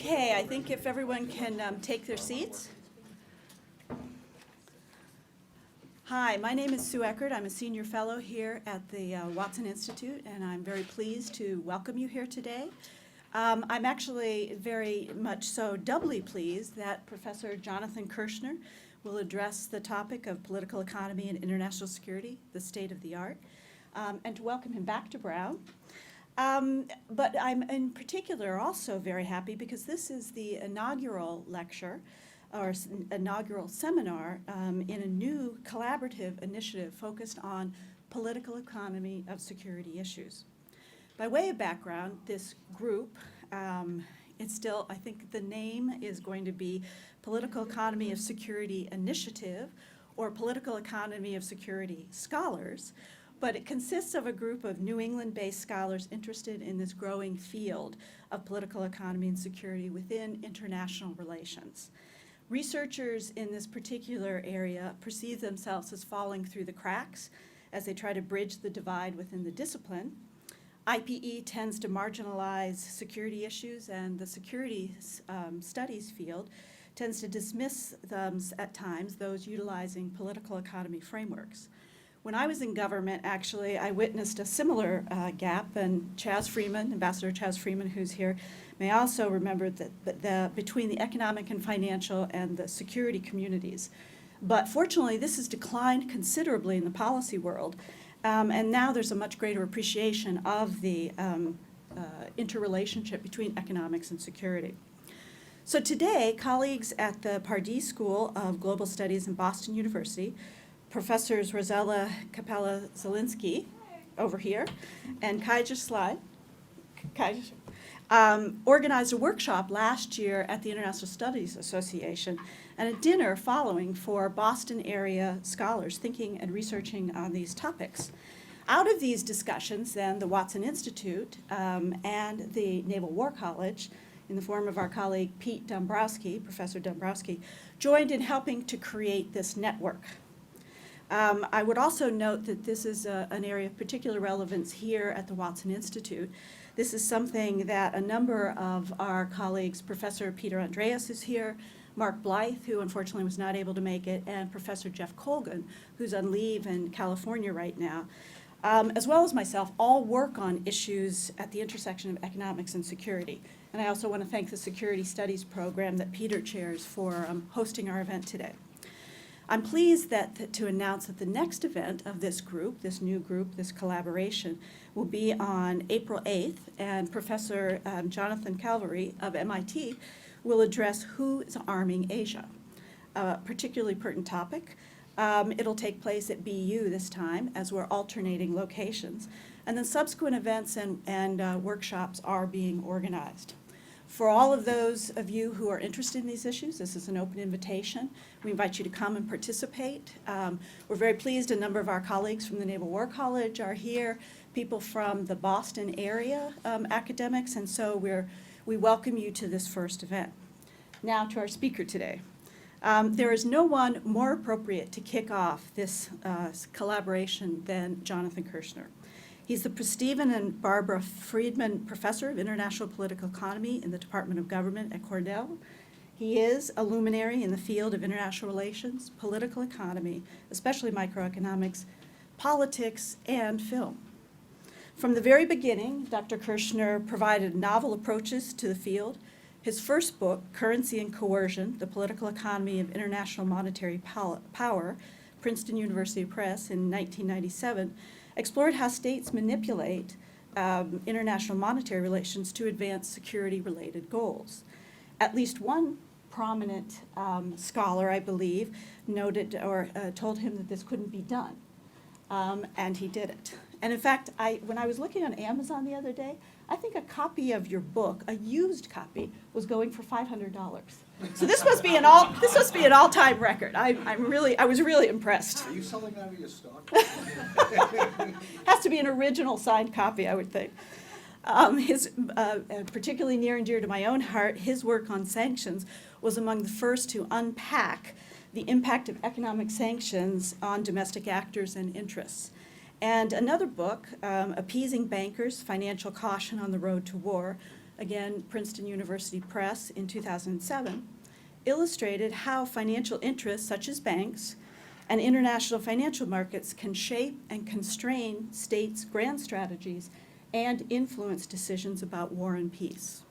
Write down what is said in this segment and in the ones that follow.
Okay, I think if everyone can take their seats. Hi, my name is Sue Eckert. I'm a senior fellow here at the Watson Institute, and I'm very pleased to welcome you here today. I'm actually very much so doubly pleased that Professor Jonathan Kirshner will address the topic of political economy and international security, the state of the art, and to welcome him back to Brown. But I'm in particular also very happy because this is the inaugural lecture or inaugural seminar in a new collaborative initiative focused on political economy of security issues. By way of background, this group, it's still, I think the name is going to be Political Economy of Security Initiative or Political Economy of Security Scholars, but it consists of a group of New England-based scholars interested in this growing field of political economy and security within international relations. Researchers in this particular area perceive themselves as falling through the cracks as they try to bridge the divide within the discipline. IPE tends to marginalize security issues, and the security studies field tends to dismiss them at times, those utilizing political economy frameworks. When I was in government, actually, I witnessed a similar gap, and Chaz Freeman, Ambassador Chaz Freeman, who's here, may also remember that between the economic and financial and the security communities. But fortunately, this has declined considerably in the policy world, and now there's a much greater appreciation of the interrelationship between economics and security. So today, colleagues at the Pardee School of Global Studies in Boston University, Professors Rosella Capella-Zielinski, over here, and Kaija Slide, organized a workshop last year at the International Studies Association and a dinner following for Boston area scholars thinking and researching on these topics. Out of these discussions, then, the Watson Institute and the Naval War College, in the form of our colleague Pete Dombrowski, Professor Dombrowski, joined in helping to create this network. I would also note that this is an area of particular relevance here at the Watson Institute. This is something that a number of our colleagues, Professor Peter Andreas is here, Mark Blythe, who unfortunately was not able to make it, and Professor Jeff Colgan, who's on leave in California right now, as well as myself, all work on issues at the intersection of economics and security. And I also want to thank the Security Studies program that Peter chairs for hosting our event today. I'm pleased to announce that the next event of this group, this new group, this collaboration, will be on April 8th, and Professor Jonathan Calvary of MIT will address who is arming Asia, a particularly pertinent topic. It'll take place at BU this time, as we're alternating locations, and then subsequent events and workshops are being organized. For all of those of you who are interested in these issues, this is an open invitation. We invite you to come and participate. We're very pleased a number of our colleagues from the Naval War College are here, people from the Boston area academics, and so we welcome you to this first event. Now to our speaker today. There is no one more appropriate to kick off this collaboration than Jonathan Kirshner. He's the Stephen and Barbara Friedman Professor of International Political Economy in the Department of Government at Cornell. He is a luminary in the field of international relations, political economy, especially microeconomics, politics, and film. From the very beginning, Dr. Kirshner provided novel approaches to the field. His first book, Currency and Coercion, The Political Economy of International Monetary Power, Princeton University Press in 1997, explored how states manipulate international monetary relations to advance security-related goals. At least one prominent scholar, I believe, noted or told him that this couldn't be done, and he did it. And in fact, when I was looking on Amazon the other day, I think a copy of your book, a used copy, was going for $500. So this must be an all-time record. I was really impressed. Are you selling out of your stock? Has to be an original signed copy, I would think. Particularly near and dear to my own heart, his work on sanctions was among the first to unpack the impact of economic sanctions on domestic actors and interests. And another book, Appeasing Bankers, Financial Caution on the Road to War, again, Princeton University Press in 2007, illustrated how financial interests such as banks and international financial markets can shape and constrain states' grand strategies and influence decisions about war and peace.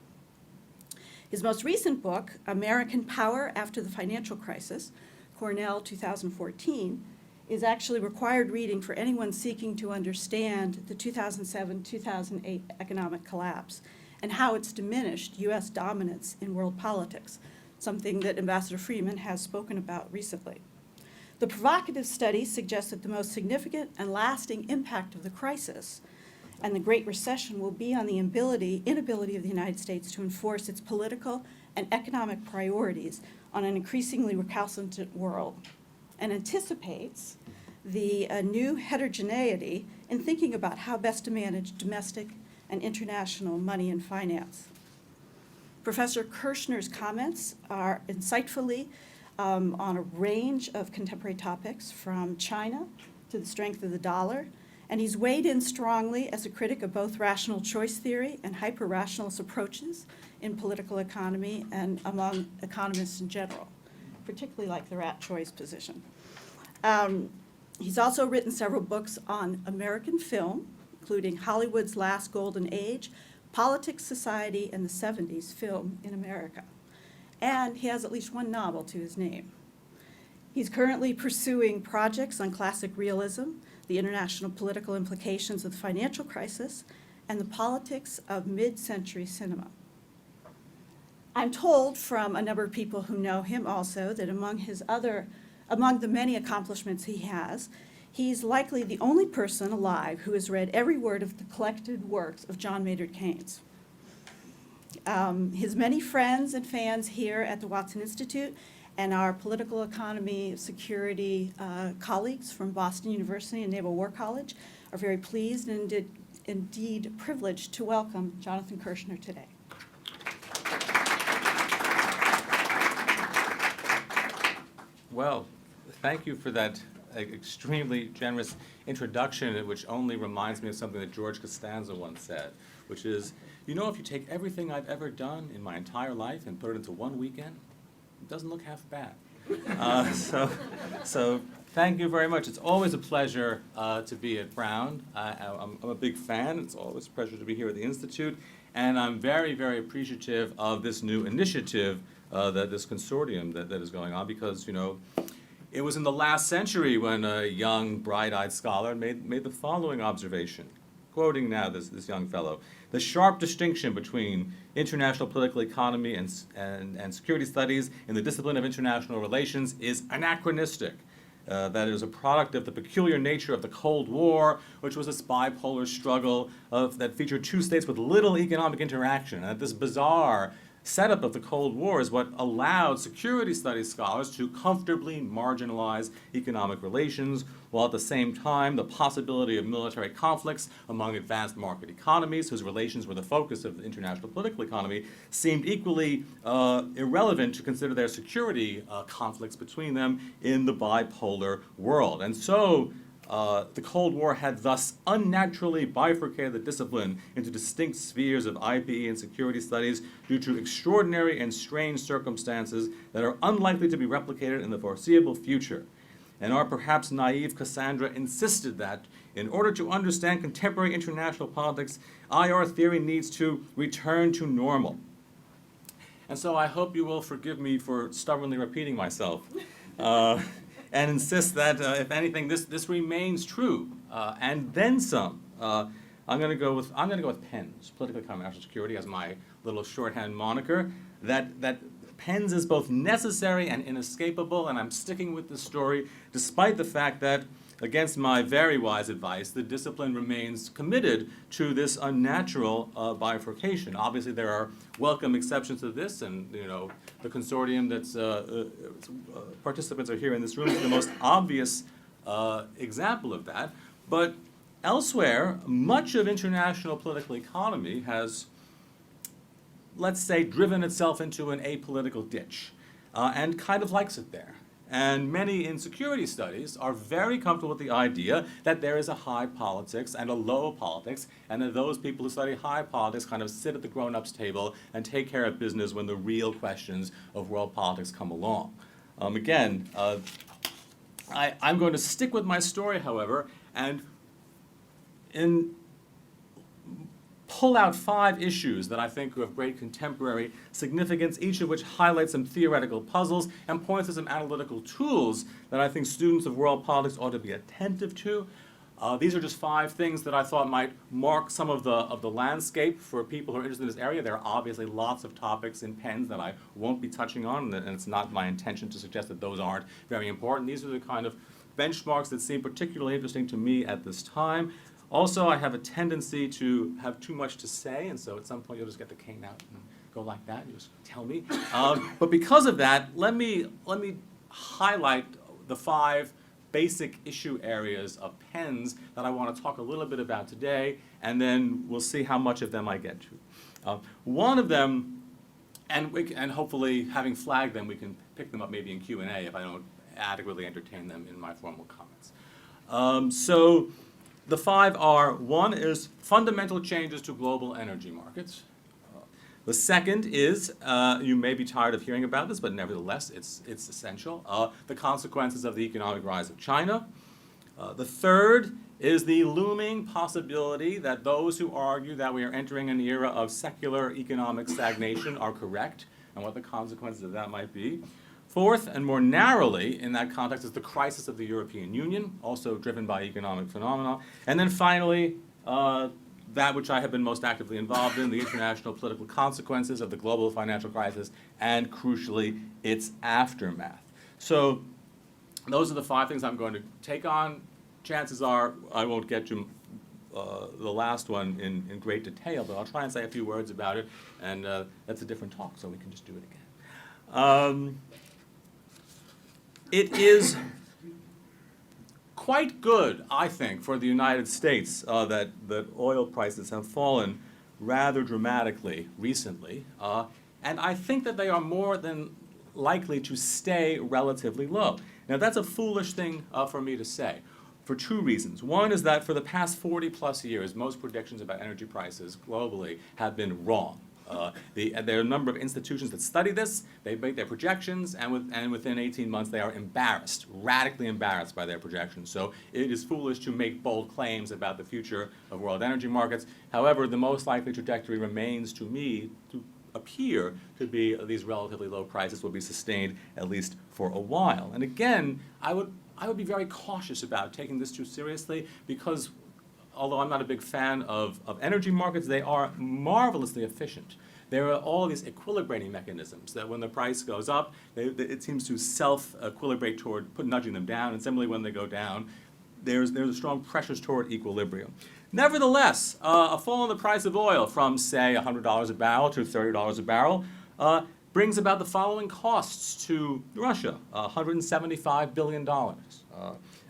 His most recent book, American Power After the Financial Crisis, Cornell 2014, is actually required reading for anyone seeking to understand the 2007-2008 economic collapse and how it's diminished U.S. dominance in world politics, something that Ambassador Freeman has spoken about recently. The provocative study suggests that the most significant and lasting impact of the crisis and the Great Recession will be on the inability of the United States to enforce its political and economic priorities on an increasingly recalcitrant world, and anticipates the new heterogeneity in thinking about how best to manage domestic and international money and finance. Professor Kirschner's comments are insightfully on a range of contemporary topics, from China to the strength of the dollar, and he's weighed in strongly as a critic of both rational choice theory and hyper-rationalist approaches in political economy and among economists in general, particularly like the rat choice position. He's also written several books on American film, including Hollywood's Last Golden Age, Politics, Society, and the 70s Film in America. And he has at least one novel to his name. He's currently pursuing projects on classic realism, the international political implications of the financial crisis, and the politics of mid-century cinema. I'm told from a number of people who know him also that among the many accomplishments he has, he's likely the only person alive who has read every word of the collected works of John Maynard Keynes. His many friends and fans here at the Watson Institute and our political economy security colleagues from Boston University and Naval War College are very pleased and indeed privileged to welcome Jonathan Kirschner today. Well, thank you for that extremely generous introduction, which only reminds me of something that George Costanza once said, which is, you know, if you take everything I've ever done in my entire life and put it into one weekend, it doesn't look half bad. So thank you very much. It's always a pleasure to be at Brown. I'm a big fan. It's always a pleasure to be here at the Institute. And I'm very, very appreciative of this new initiative, this consortium that is going on, because, you know, it was in the last century when a young, bright-eyed scholar made the following observation, quoting now this young fellow: "The sharp distinction between international political economy and security studies in the discipline of international relations is anachronistic. That is a product of the peculiar nature of the Cold War, which was a bipolar struggle that featured two states with little economic interaction, and that this bizarre setup of the Cold War is what allowed security studies scholars to comfortably marginalize economic relations, while at the same time the possibility of military conflicts among advanced market economies, whose relations were the focus of the international political economy, seemed equally irrelevant to consider their security conflicts between them in the bipolar world." And so the Cold War had thus unnaturally bifurcated the discipline into distinct spheres of IPE and security studies due to extraordinary and strange circumstances that are unlikely to be replicated in the foreseeable future. And our perhaps naive Cassandra insisted that, in order to understand contemporary international politics, IR theory needs to return to normal. And so I hope you will forgive me for stubbornly repeating myself. And insist that, if anything, this remains true, and then some. I'm going to go with PENS, Political Economy and National Security, as my little shorthand moniker. That PENS is both necessary and inescapable, and I'm sticking with this story, despite the fact that, against my very wise advice, the discipline remains committed to this unnatural bifurcation. Obviously, there are welcome exceptions to this, and you know, the consortium that's participants are here in this room is the most obvious example of that. But elsewhere, much of international political economy has, let's say, driven itself into an apolitical ditch, and kind of likes it there. And many in security studies are very comfortable with the idea that there is a high politics and a low politics, and that those people who study high politics kind of sit at the grown-ups table and take care of business when the real questions of world politics come along. I'm going to stick with my story, however, and pull out 5 issues that I think are of great contemporary significance, each of which highlights some theoretical puzzles and points to some analytical tools that I think students of world politics ought to be attentive to. These are just 5 things that I thought might mark some of the landscape for people who are interested in this area. There are obviously lots of topics in PENS that I won't be touching on, and it's not my intention to suggest that those aren't very important. These are the kind of benchmarks that seem particularly interesting to me at this time. Also, I have a tendency to have too much to say, and so at some point you'll just get the cane out and go like that, and just tell me. But because of that, let me highlight the 5 basic issue areas of PENS that I want to talk a little bit about today, and then we'll see how much of them I get to. One of them, and hopefully having flagged them, we can pick them up maybe in Q&A if I don't adequately entertain them in my formal comments. So the 5 are: 1 is fundamental changes to global energy markets. The second is, you may be tired of hearing about this, but nevertheless, it's essential, the consequences of the economic rise of China. The third is the looming possibility that those who argue that we are entering an era of secular economic stagnation are correct, and what the consequences of that might be. Fourth, and more narrowly in that context, is the crisis of the European Union, also driven by economic phenomena. And then finally, that which I have been most actively involved in, the international political consequences of the global financial crisis, and crucially, its aftermath. So those are the 5 things I'm going to take on. Chances are I won't get to the last one in great detail, but I'll try and say a few words about it, and that's a different talk, so we can just do it again. It is quite good, I think, for the United States that oil prices have fallen rather dramatically recently, and I think that they are more than likely to stay relatively low. Now, that's a foolish thing for me to say, for 2 reasons. One is that for the past 40-plus years, most predictions about energy prices globally have been wrong. There are a number of institutions that study this. They make their projections, and within 18 months they are embarrassed, radically embarrassed by their projections. So it is foolish to make bold claims about the future of world energy markets. However, the most likely trajectory remains, to me, to appear to be these relatively low prices will be sustained at least for a while. And again, I would be very cautious about taking this too seriously, because although I'm not a big fan of energy markets, they are marvelously efficient. There are all these equilibrating mechanisms that when the price goes up, it seems to self-equilibrate toward nudging them down, and similarly when they go down, there's a strong pressures toward equilibrium. Nevertheless, a fall in the price of oil from, say, $100 a barrel to $30 a barrel brings about the following costs to Russia: $175 billion.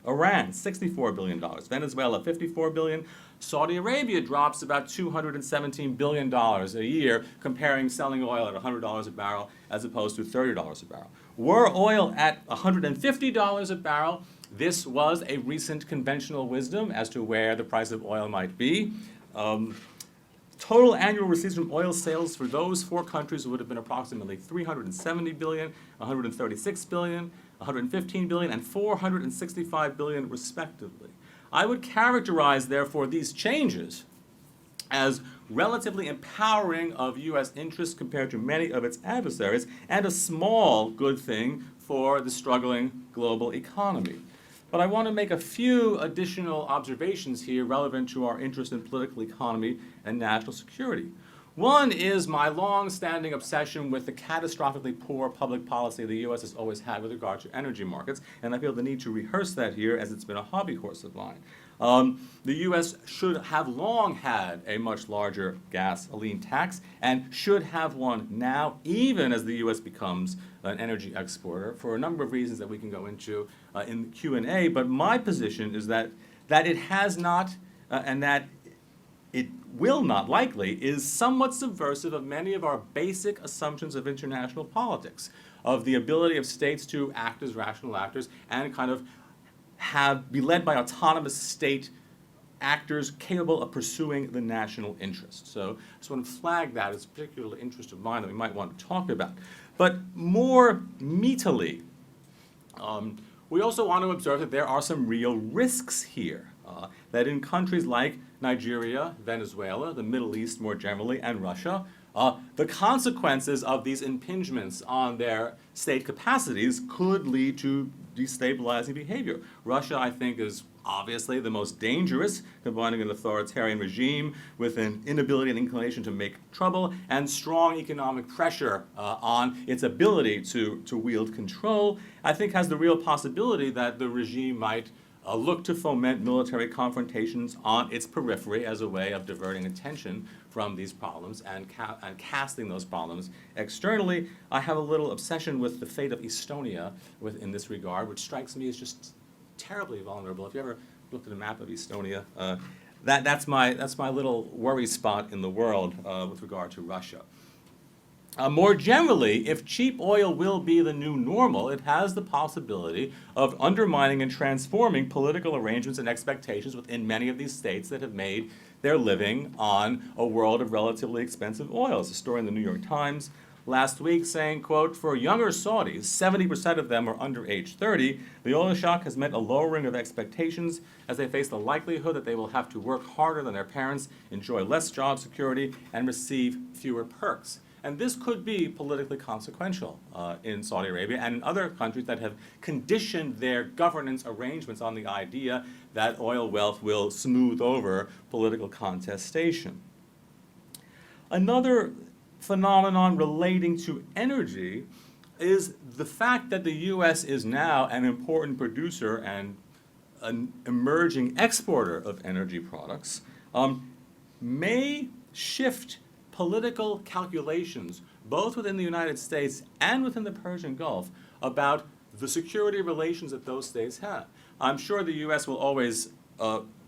Iran, $64 billion. Venezuela, $54 billion. Saudi Arabia drops about $217 billion a year, comparing selling oil at $100 a barrel as opposed to $30 a barrel. Were oil at $150 a barrel, this was a recent conventional wisdom as to where the price of oil might be. Total annual receipts from oil sales for those 4 countries would have been approximately $370 billion, $136 billion, $115 billion, and $465 billion, respectively. I would characterize, therefore, these changes as relatively empowering of U.S. interests compared to many of its adversaries, and a small good thing for the struggling global economy. But I want to make a few additional observations here relevant to our interest in political economy and national security. One is my long-standing obsession with the catastrophically poor public policy the U.S. has always had with regard to energy markets, and I feel the need to rehearse that here as it's been a hobby horse of mine. The U.S. should have long had a much larger gasoline tax, and should have one now, even as the U.S. becomes an energy exporter, for a number of reasons that we can go into in the Q&A. But my position is that it has not, and that it will not likely, is somewhat subversive of many of our basic assumptions of international politics, of the ability of states to act as rational actors and kind of be led by autonomous state actors capable of pursuing the national interest. So I just want to flag that as a particular interest of mine that we might want to talk about. But more meatily, we also want to observe that there are some real risks here. That in countries like Nigeria, Venezuela, the Middle East more generally, and Russia, the consequences of these impingements on their state capacities could lead to destabilizing behavior. Russia, I think, is obviously the most dangerous, combining an authoritarian regime with an inability and inclination to make trouble, and strong economic pressure on its ability to wield control, I think has the real possibility that the regime might look to foment military confrontations on its periphery as a way of diverting attention from these problems and casting those problems externally. I have a little obsession with the fate of Estonia in this regard, which strikes me as just terribly vulnerable. If you ever looked at a map of Estonia, that's my little worry spot in the world with regard to Russia. More generally, if cheap oil will be the new normal, it has the possibility of undermining and transforming political arrangements and expectations within many of these states that have made their living on a world of relatively expensive oil. There's a story in the New York Times last week saying, quote, for younger Saudis, 70% of them are under age 30, the oil shock has meant a lowering of expectations as they face the likelihood that they will have to work harder than their parents, enjoy less job security, and receive fewer perks. And this could be politically consequential in Saudi Arabia and in other countries that have conditioned their governance arrangements on the idea that oil wealth will smooth over political contestation. Another phenomenon relating to energy is the fact that the U.S. is now an important producer and an emerging exporter of energy products, may shift political calculations, both within the United States and within the Persian Gulf, about the security relations that those states have. I'm sure the U.S. will always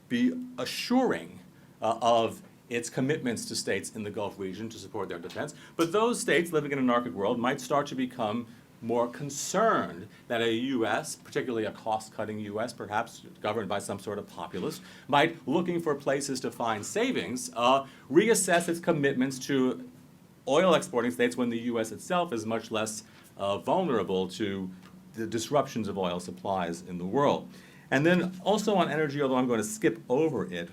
be assuring of its commitments to states in the Gulf region to support their defense, but those states living in an anarchic world might start to become more concerned that a U.S., particularly a cost-cutting U.S., perhaps governed by some sort of populist, might, looking for places to find savings, reassess its commitments to oil exporting states when the U.S. itself is much less vulnerable to the disruptions of oil supplies in the world. And then also on energy, although I'm going to skip over it,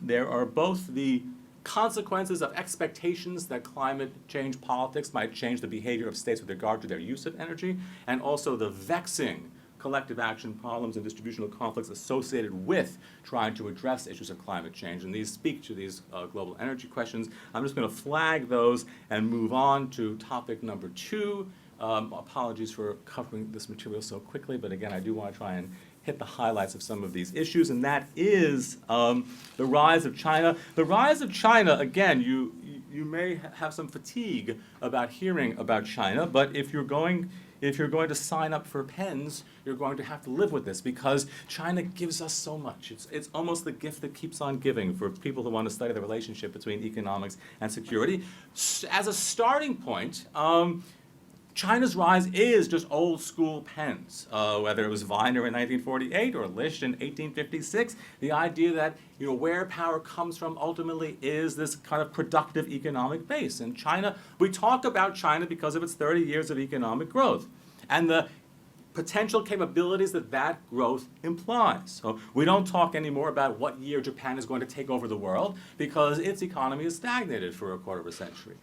there are both the consequences of expectations that climate change politics might change the behavior of states with regard to their use of energy, and also the vexing collective action problems and distributional conflicts associated with trying to address issues of climate change. And these speak to these global energy questions. I'm just going to flag those and move on to topic number 2. Apologies for covering this material so quickly, but again, I do want to try and hit the highlights of some of these issues, and that is the rise of China. The rise of China, again, you may have some fatigue about hearing about China, but if you're going to sign up for pens, you're going to have to live with this, because China gives us so much. It's almost the gift that keeps on giving for people who want to study the relationship between economics and security. As a starting point, China's rise is just old school pens, whether it was Weiner in 1948 or Lisch in 1856. The idea that where power comes from ultimately is this kind of productive economic base. And China, we talk about China because of its 30 years of economic growth and the potential capabilities that growth implies. So we don't talk anymore about what year Japan is going to take over the world, because its economy has stagnated for a quarter of a century.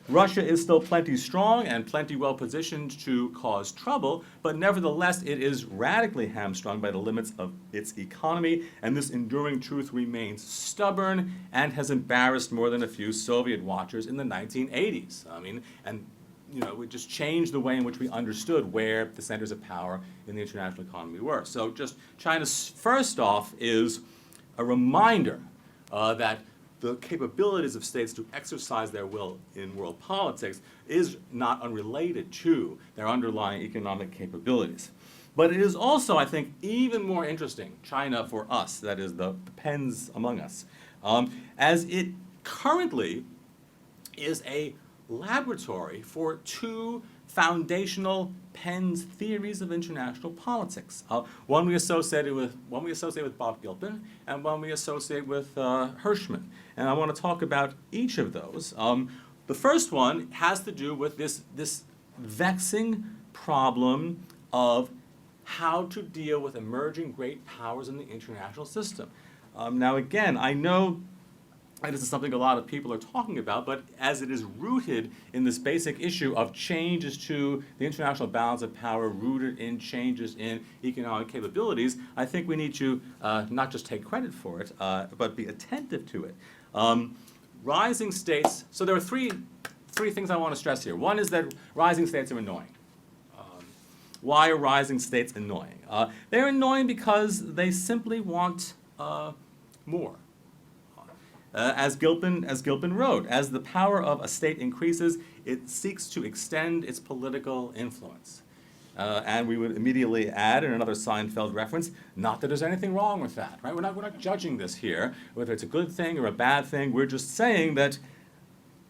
Russia is still plenty strong and plenty well positioned to cause trouble, but nevertheless it is radically hamstrung by the limits of its economy, and this enduring truth remains stubborn and has embarrassed more than a few Soviet watchers in the 1980s. We just changed the way in which we understood where the centers of power in the international economy were. So just China, first off, is a reminder that the capabilities of states to exercise their will in world politics is not unrelated to their underlying economic capabilities. But it is also, I think, even more interesting, China for us, that is the pens among us, as it currently is a laboratory for two foundational Penn's theories of international politics. One we associate with Bob Gilpin, and one we associate with Hirschman. And I want to talk about each of those. The first one has to do with this vexing problem of how to deal with emerging great powers in the international system. Now, again, I know and this is something a lot of people are talking about, but as it is rooted in this basic issue of changes to the international balance of power, rooted in changes in economic capabilities, I think we need to not just take credit for it, but be attentive to it. Rising states, so there are three things I want to stress here. One is that rising states are annoying. Why are rising states annoying? They're annoying because they simply want more. As Gilpin wrote, as the power of a state increases, it seeks to extend its political influence. And we would immediately add in another Seinfeld reference, not that there's anything wrong with that, right? We're not judging this here, whether it's a good thing or a bad thing. We're just saying that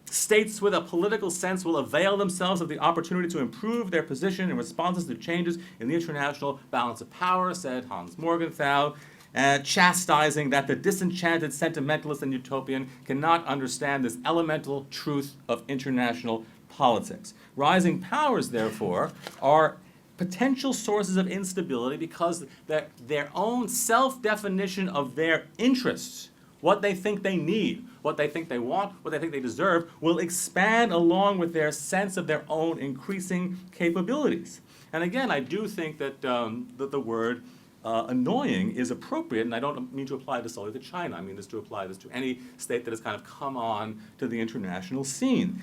states with a political sense will avail themselves of the opportunity to improve their position in responses to changes in the international balance of power, said Hans Morgenthau, chastising that the disenchanted sentimentalist and utopian cannot understand this elemental truth of international politics. Rising powers, therefore, are potential sources of instability because their own self-definition of their interests, what they think they need, what they think they want, what they think they deserve, will expand along with their sense of their own increasing capabilities. And again, I do think that the word annoying is appropriate, and I don't mean to apply this solely to China. I mean to apply this to any state that has kind of come on to the international scene.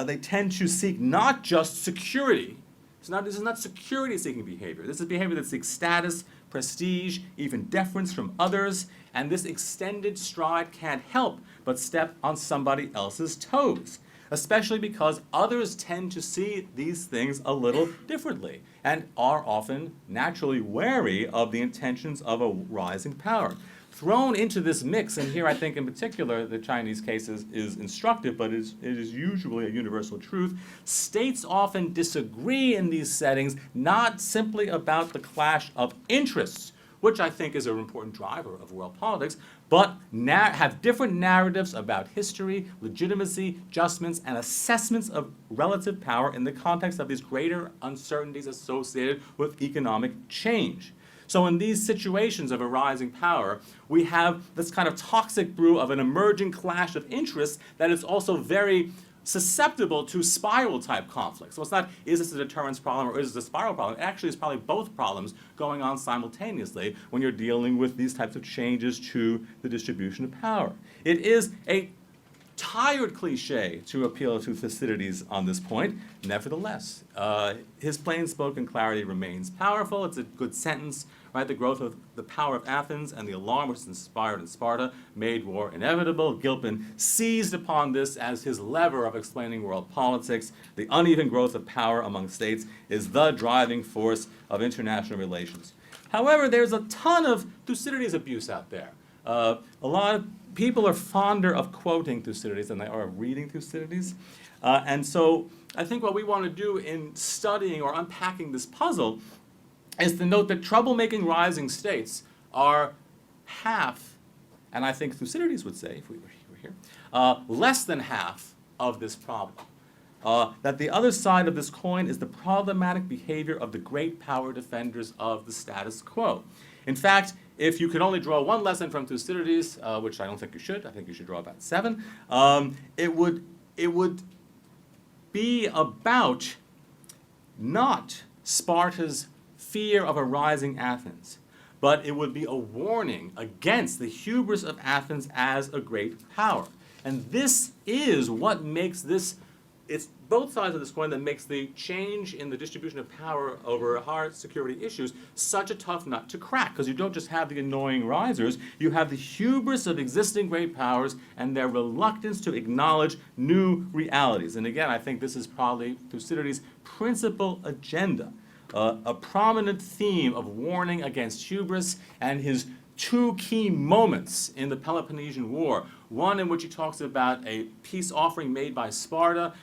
They tend to seek not just security. This is not security-seeking behavior. This is behavior that seeks status, prestige, even deference from others, and this extended stride can't help but step on somebody else's toes, especially because others tend to see these things a little differently and are often naturally wary of the intentions of a rising power. Thrown into this mix, and here I think in particular the Chinese case is instructive, but it is usually a universal truth, states often disagree in these settings not simply about the clash of interests, which I think is an important driver of world politics, but have different narratives about history, legitimacy, adjustments, and assessments of relative power in the context of these greater uncertainties associated with economic change. So in these situations of a rising power, we have this kind of toxic brew of an emerging clash of interests that is also very susceptible to spiral-type conflicts. So it's not, is this a deterrence problem or is this a spiral problem? It actually is probably both problems going on simultaneously when you're dealing with these types of changes to the distribution of power. It is a tired cliche to appeal to Thucydides on this point. Nevertheless, his plain-spoken clarity remains powerful. It's a good sentence, right? The growth of the power of Athens and the alarm which was inspired in Sparta made war inevitable. Gilpin seized upon this as his lever of explaining world politics. The uneven growth of power among states is the driving force of international relations. However, there's a ton of Thucydides abuse out there. A lot of people are fonder of quoting Thucydides than they are of reading Thucydides. And so I think what we want to do in studying or unpacking this puzzle is to note that troublemaking rising states are half, and I think Thucydides would say, if we were here, less than half of this problem. That the other side of this coin is the problematic behavior of the great power defenders of the status quo. In fact, if you could only draw one lesson from Thucydides, which I don't think you should, I think you should draw about 7, it would be about not Sparta's fear of a rising Athens, but it would be a warning against the hubris of Athens as a great power. And this is what makes this, it's both sides of this coin that makes the change in the distribution of power over hard security issues such a tough nut to crack, because you don't just have the annoying risers, you have the hubris of existing great powers and their reluctance to acknowledge new realities. And again, I think this is probably Thucydides' principal agenda. A prominent theme of warning against hubris and his two key moments in the Peloponnesian War. One in which he talks about a peace offering made by Sparta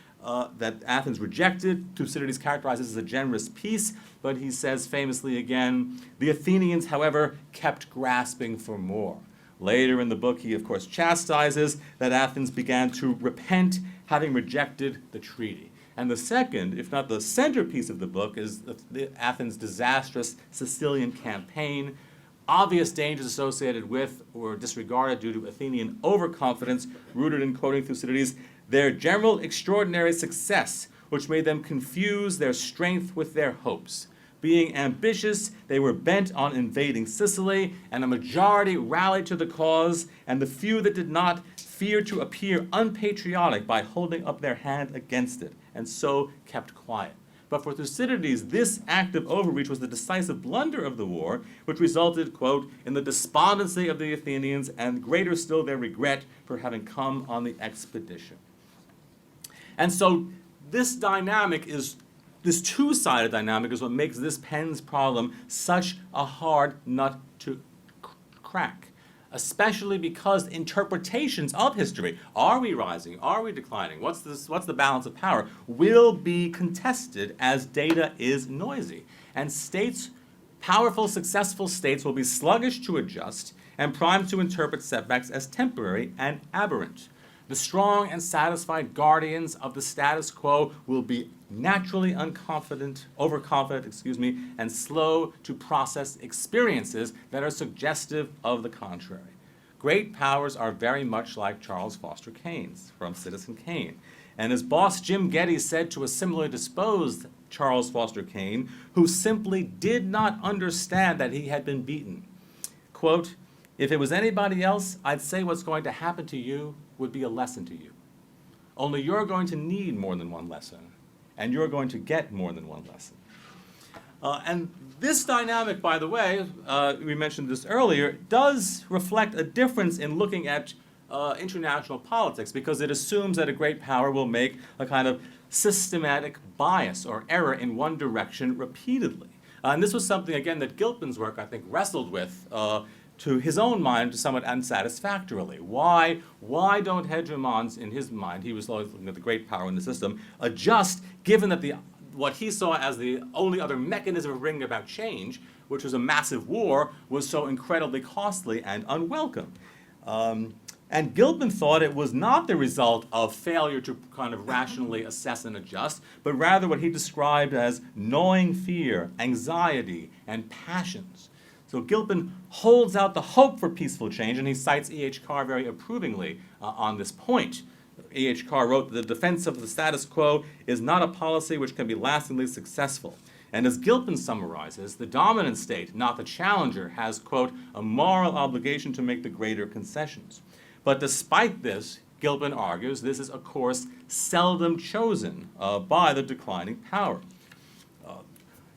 that Athens rejected. Thucydides characterizes as a generous peace, but he says famously again, the Athenians, however, kept grasping for more. Later in the book, he of course chastises that Athens began to repent, having rejected the treaty. And the second, if not the centerpiece of the book, is Athens' disastrous Sicilian campaign. Obvious dangers associated with or disregarded due to Athenian overconfidence, rooted in, quoting Thucydides, their general extraordinary success, which made them confuse their strength with their hopes. Being ambitious, they were bent on invading Sicily, and a majority rallied to the cause, and the few that did not feared to appear unpatriotic by holding up their hand against it, and so kept quiet. But for Thucydides, this act of overreach was the decisive blunder of the war, which resulted, quote, in the despondency of the Athenians and greater still their regret for having come on the expedition. And so this dynamic is, this two-sided dynamic is what makes this Penn's problem such a hard nut to crack, especially because interpretations of history, are we rising, are we declining, what's the balance of power, will be contested as data is noisy. And states, powerful, successful states will be sluggish to adjust and primed to interpret setbacks as temporary and aberrant. The strong and satisfied guardians of the status quo will be naturally overconfident, and slow to process experiences that are suggestive of the contrary. Great powers are very much like Charles Foster Keynes from Citizen Kane. And his boss Jim Geddes said to a similarly disposed Charles Foster Kane, who simply did not understand that he had been beaten, quote, if it was anybody else, I'd say what's going to happen to you would be a lesson to you. Only you're going to need more than one lesson, and you're going to get more than one lesson. And this dynamic, by the way, we mentioned this earlier, does reflect a difference in looking at international politics, because it assumes that a great power will make a kind of systematic bias or error in one direction repeatedly. And this was something, again, that Gilpin's work, I think, wrestled with to his own mind somewhat unsatisfactorily. Why don't hegemons, in his mind, he was always looking at the great power in the system, adjust, given that what he saw as the only other mechanism of bringing about change, which was a massive war, was so incredibly costly and unwelcome. And Gilpin thought it was not the result of failure to kind of rationally assess and adjust, but rather what he described as gnawing fear, anxiety, and passions. So Gilpin holds out the hope for peaceful change, and he cites E.H. Carr very approvingly on this point. E.H. Carr wrote, the defense of the status quo is not a policy which can be lastingly successful. And as Gilpin summarizes, the dominant state, not the challenger, has, quote, a moral obligation to make the greater concessions. But despite this, Gilpin argues, this is a course seldom chosen by the declining power.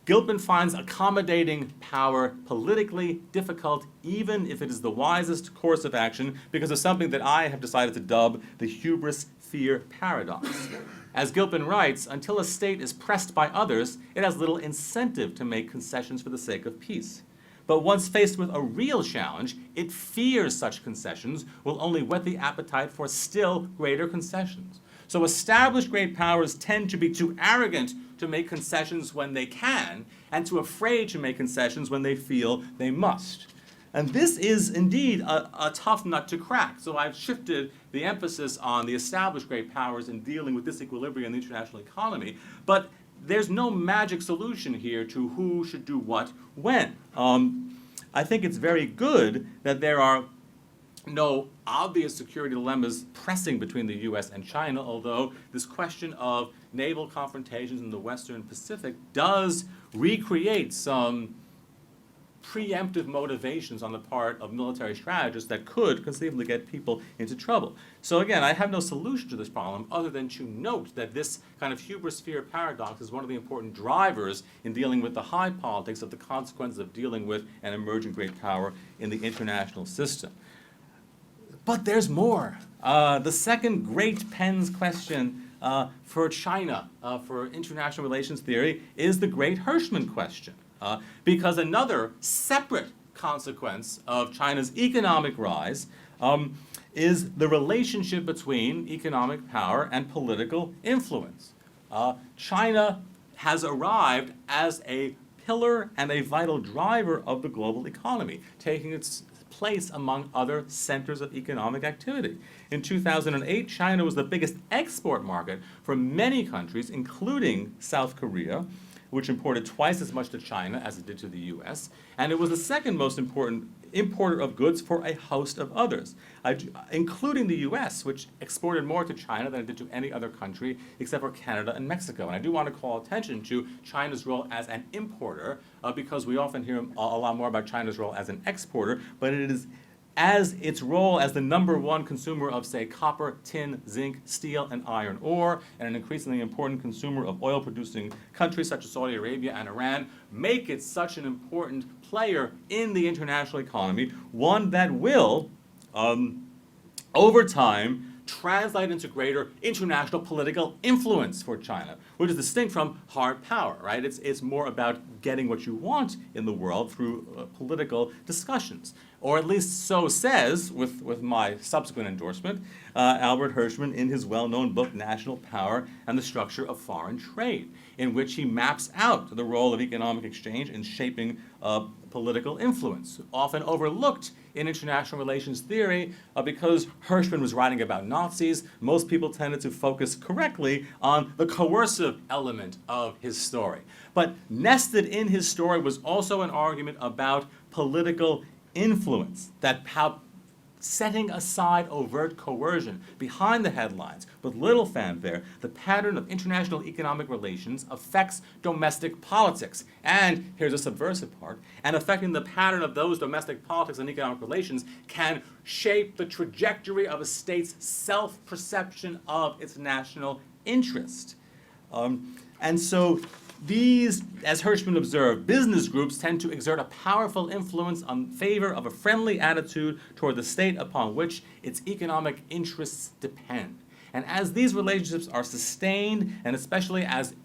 Gilpin finds accommodating power politically difficult, even if it is the wisest course of action, because of something that I have decided to dub the hubris fear paradox. As Gilpin writes, until a state is pressed by others, it has little incentive to make concessions for the sake of peace. But once faced with a real challenge, it fears such concessions will only whet the appetite for still greater concessions. So established great powers tend to be too arrogant to make concessions when they can, and too afraid to make concessions when they feel they must. And this is indeed a tough nut to crack. So I've shifted the emphasis on the established great powers in dealing with disequilibrium in the international economy. But there's no magic solution here to who should do what when. I think it's very good that there are no obvious security dilemmas pressing between the U.S. and China, although this question of naval confrontations in the Western Pacific does recreate some preemptive motivations on the part of military strategists that could conceivably get people into trouble. So again, I have no solution to this problem other than to note that this kind of hubris fear paradox is one of the important drivers in dealing with the high politics of the consequences of dealing with an emerging great power in the international system. But there's more. The second great Penn's question for China, for international relations theory, is the great Hirschman question. Because another separate consequence of China's economic rise is the relationship between economic power and political influence. China has arrived as a pillar and a vital driver of the global economy, taking its place among other centers of economic activity. In 2008, China was the biggest export market for many countries, including South Korea, which imported twice as much to China as it did to the US, and it was the second most important importer of goods for a host of others, including the US, which exported more to China than it did to any other country except for Canada and Mexico. And I do want to call attention to China's role as an importer, because we often hear a lot more about China's role as an exporter, but it is as its role as the #1 consumer of, say, copper, tin, zinc, steel, and iron ore, and an increasingly important consumer of oil-producing countries such as Saudi Arabia and Iran, make it such an important player in the international economy, one that will, over time, translate into greater international political influence for China, which is distinct from hard power, right? It's more about getting what you want in the world through political discussions. Or at least so says, with my subsequent endorsement, Albert Hirschman in his well-known book, National Power and the Structure of Foreign Trade, in which he maps out the role of economic exchange in shaping political influence, often overlooked in international relations theory because Hirschman was writing about Nazis. Most people tended to focus correctly on the coercive element of his story. But nested in his story was also an argument about political influence, that how setting aside overt coercion behind the headlines with little fanfare, the pattern of international economic relations affects domestic politics. And here's a subversive part, and affecting the pattern of those domestic politics and economic relations can shape the trajectory of a state's self-perception of its national interest. And so these, as Hirschman observed, business groups tend to exert a powerful influence in favor of a friendly attitude toward the state upon which its economic interests depend. And as these relationships are sustained, and especially as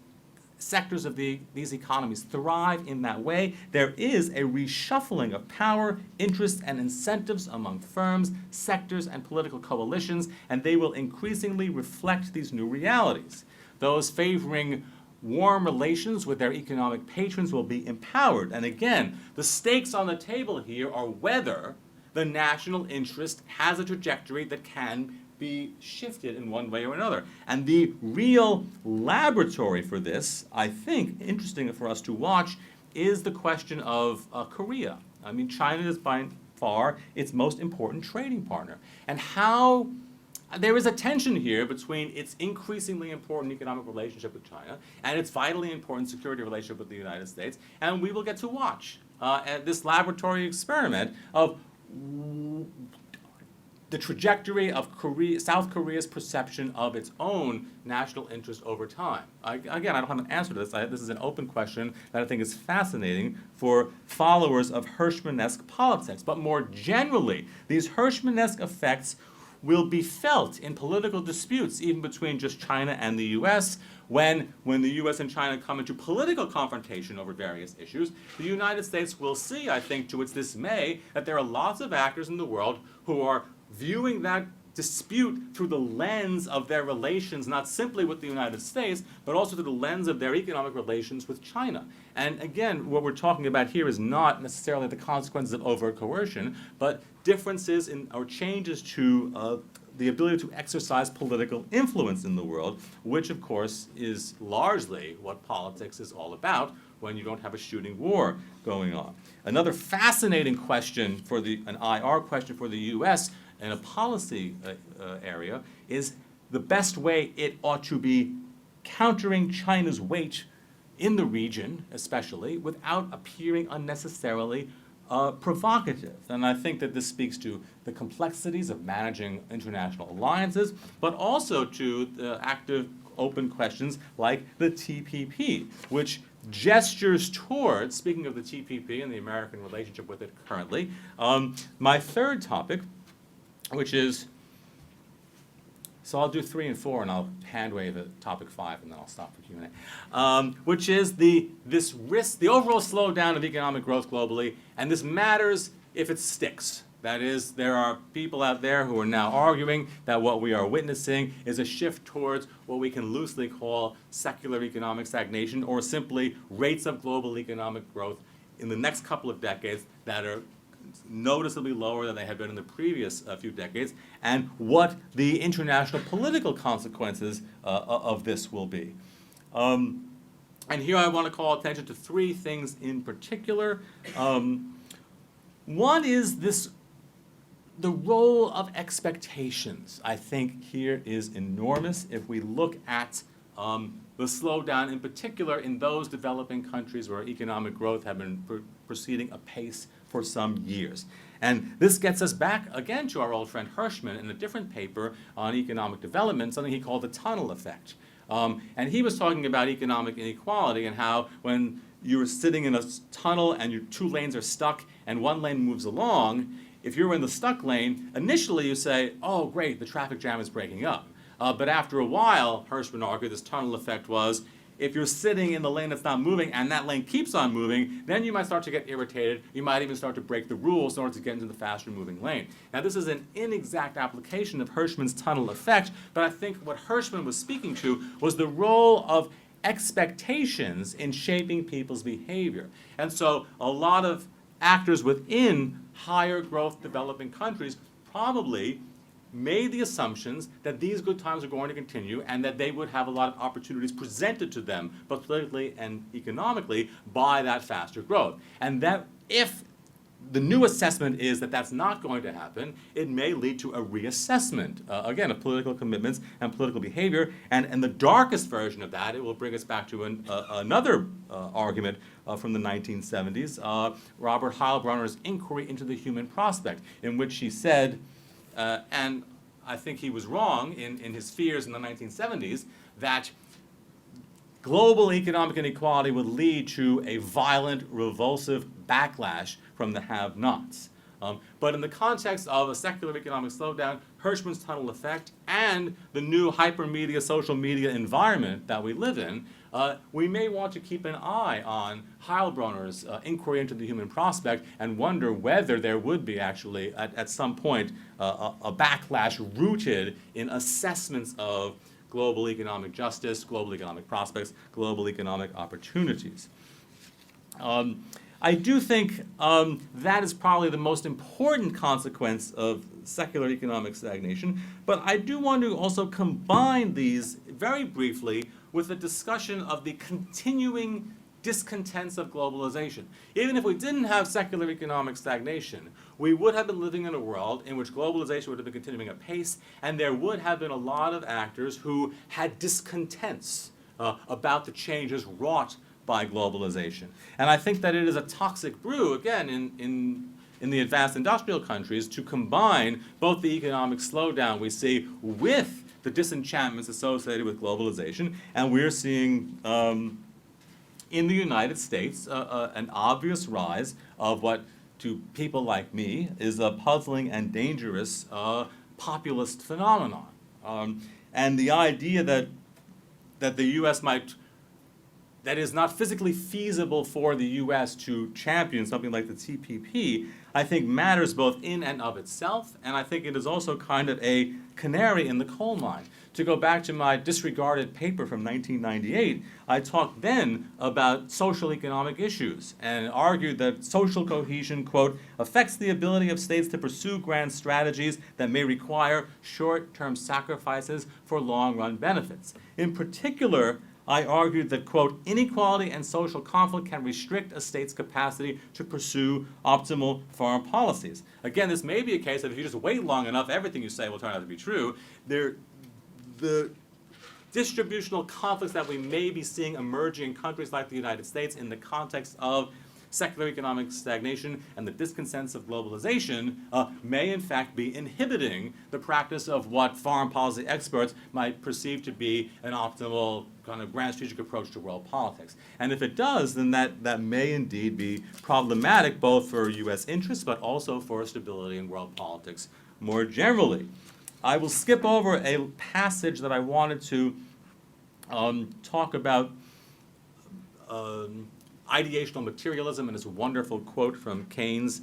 sectors of these economies thrive in that way, there is a reshuffling of power, interests, and incentives among firms, sectors, and political coalitions, and they will increasingly reflect these new realities. Those favoring warm relations with their economic patrons will be empowered. And again, the stakes on the table here are whether the national interest has a trajectory that can be shifted in one way or another. And the real laboratory for this, I think, interesting for us to watch, is the question of Korea. I mean, China is by far its most important trading partner. And how there is a tension here between its increasingly important economic relationship with China and its vitally important security relationship with the United States. And we will get to watch this laboratory experiment of the trajectory of South Korea's perception of its own national interest over time. Again, I don't have an answer to this. This is an open question that I think is fascinating for followers of Hirschman-esque politics. But more generally, these Hirschman-esque effects will be felt in political disputes, even between just China and the US, when the US and China come into political confrontation over various issues. The United States will see, I think, to its dismay, that there are lots of actors in the world who are viewing that dispute through the lens of their relations, not simply with the United States, but also through the lens of their economic relations with China. And again, what we're talking about here is not necessarily the consequences of overt coercion, but differences in or changes to the ability to exercise political influence in the world, which of course is largely what politics is all about when you don't have a shooting war going on. Another fascinating question for an IR question for the US in a policy area is the best way it ought to be countering China's weight in the region, especially, without appearing unnecessarily provocative. And I think that this speaks to the complexities of managing international alliances, but also to the active, open questions like the TPP, which gestures towards, speaking of the TPP and the American relationship with it currently, my third topic, which is So I'll do 3 and 4, and I'll hand wave at topic 5, and then I'll stop for Q&A, which is this risk, the overall slowdown of economic growth globally, and this matters if it sticks. That is, there are people out there who are now arguing that what we are witnessing is a shift towards what we can loosely call secular economic stagnation, or simply rates of global economic growth in the next couple of decades that are noticeably lower than they had been in the previous few decades, and what the international political consequences of this will be. And here I want to call attention to 3 things in particular. One is the role of expectations, I think, here is enormous if we look at the slowdown, in particular in those developing countries where economic growth have been proceeding apace for some years. And this gets us back again to our old friend Hirschman in a different paper on economic development, something he called the tunnel effect. And he was talking about economic inequality and how when you're sitting in a tunnel and your 2 lanes are stuck and one lane moves along, if you're in the stuck lane, initially you say, oh great, the traffic jam is breaking up. But after a while, Hirschman argued, this tunnel effect was, if you're sitting in the lane that's not moving and that lane keeps on moving, then you might start to get irritated. You might even start to break the rules in order to get into the faster moving lane. Now this is an inexact application of Hirschman's tunnel effect, but I think what Hirschman was speaking to was the role of expectations in shaping people's behavior. And so a lot of actors within higher growth developing countries probably made the assumptions that these good times are going to continue and that they would have a lot of opportunities presented to them, both politically and economically, by that faster growth. And that if the new assessment is that that's not going to happen, it may lead to a reassessment, again, of political commitments and political behavior. And the darkest version of that, it will bring us back to another argument from the 1970s, Robert Heilbroner's Inquiry into the Human Prospect, in which he said, and I think he was wrong in his fears in the 1970s, that global economic inequality would lead to a violent, revulsive backlash from the have-nots. But in the context of a secular economic slowdown, Hirschman's tunnel effect, and the new hypermedia, social media environment that we live in, we may want to keep an eye on Heilbroner's Inquiry into the Human Prospect and wonder whether there would be actually, at some point, a backlash rooted in assessments of global economic justice, global economic prospects, global economic opportunities. I do think that is probably the most important consequence of secular economic stagnation, but I do want to also combine these very briefly with a discussion of the continuing discontents of globalization. Even if we didn't have secular economic stagnation, we would have been living in a world in which globalization would have been continuing apace, and there would have been a lot of actors who had discontents about the changes wrought by globalization. And I think that it is a toxic brew, again, in the advanced industrial countries, to combine both the economic slowdown we see with the disenchantments associated with globalization. And we're seeing in the United States an obvious rise of what, to people like me, is a puzzling and dangerous populist phenomenon. And the idea that the U.S. might, that is not physically feasible for the U.S. to champion something like the TPP, I think matters both in and of itself, and I think it is also kind of a canary in the coal mine. To go back to my disregarded paper from 1998, I talked then about social economic issues and argued that social cohesion, quote, affects the ability of states to pursue grand strategies that may require short-term sacrifices for long-run benefits. In particular, I argued that, quote, inequality and social conflict can restrict a state's capacity to pursue optimal foreign policies. Again, this may be a case of if you just wait long enough, everything you say will turn out to be true. The distributional conflicts that we may be seeing emerging in countries like the United States in the context of secular economic stagnation and the discontents of globalization may in fact be inhibiting the practice of what foreign policy experts might perceive to be an optimal kind of grand strategic approach to world politics. And if it does, then that may indeed be problematic both for U.S. interests but also for stability in world politics more generally. I will skip over a passage that I wanted to talk about ideational materialism and this wonderful quote from Keynes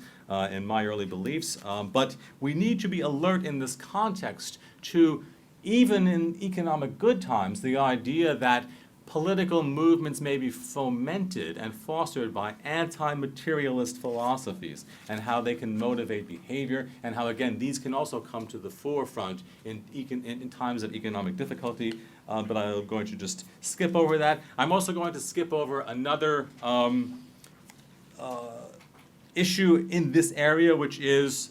in My Early Beliefs. But we need to be alert in this context to, even in economic good times, the idea that political movements may be fomented and fostered by anti-materialist philosophies, and how they can motivate behavior, and how, again, these can also come to the forefront in times of economic difficulty. But I'm going to just skip over that. I'm also going to skip over another issue in this area, which is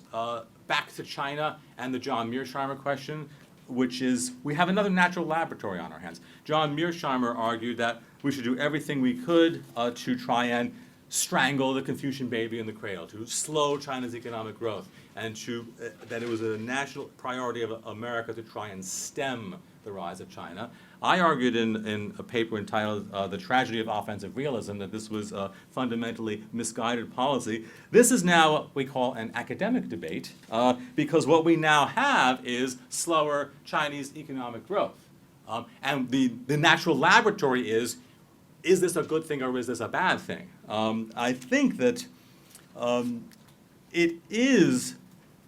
back to China and the John Mearsheimer question, which is, we have another natural laboratory on our hands. John Mearsheimer argued that we should do everything we could to try and strangle the Confucian baby in the cradle, to slow China's economic growth, and that it was a national priority of America to try and stem the rise of China. I argued in a paper entitled The Tragedy of Offensive Realism that this was a fundamentally misguided policy. This is now what we call an academic debate, because what we now have is slower Chinese economic growth. And the natural laboratory is this a good thing or is this a bad thing? I think that it is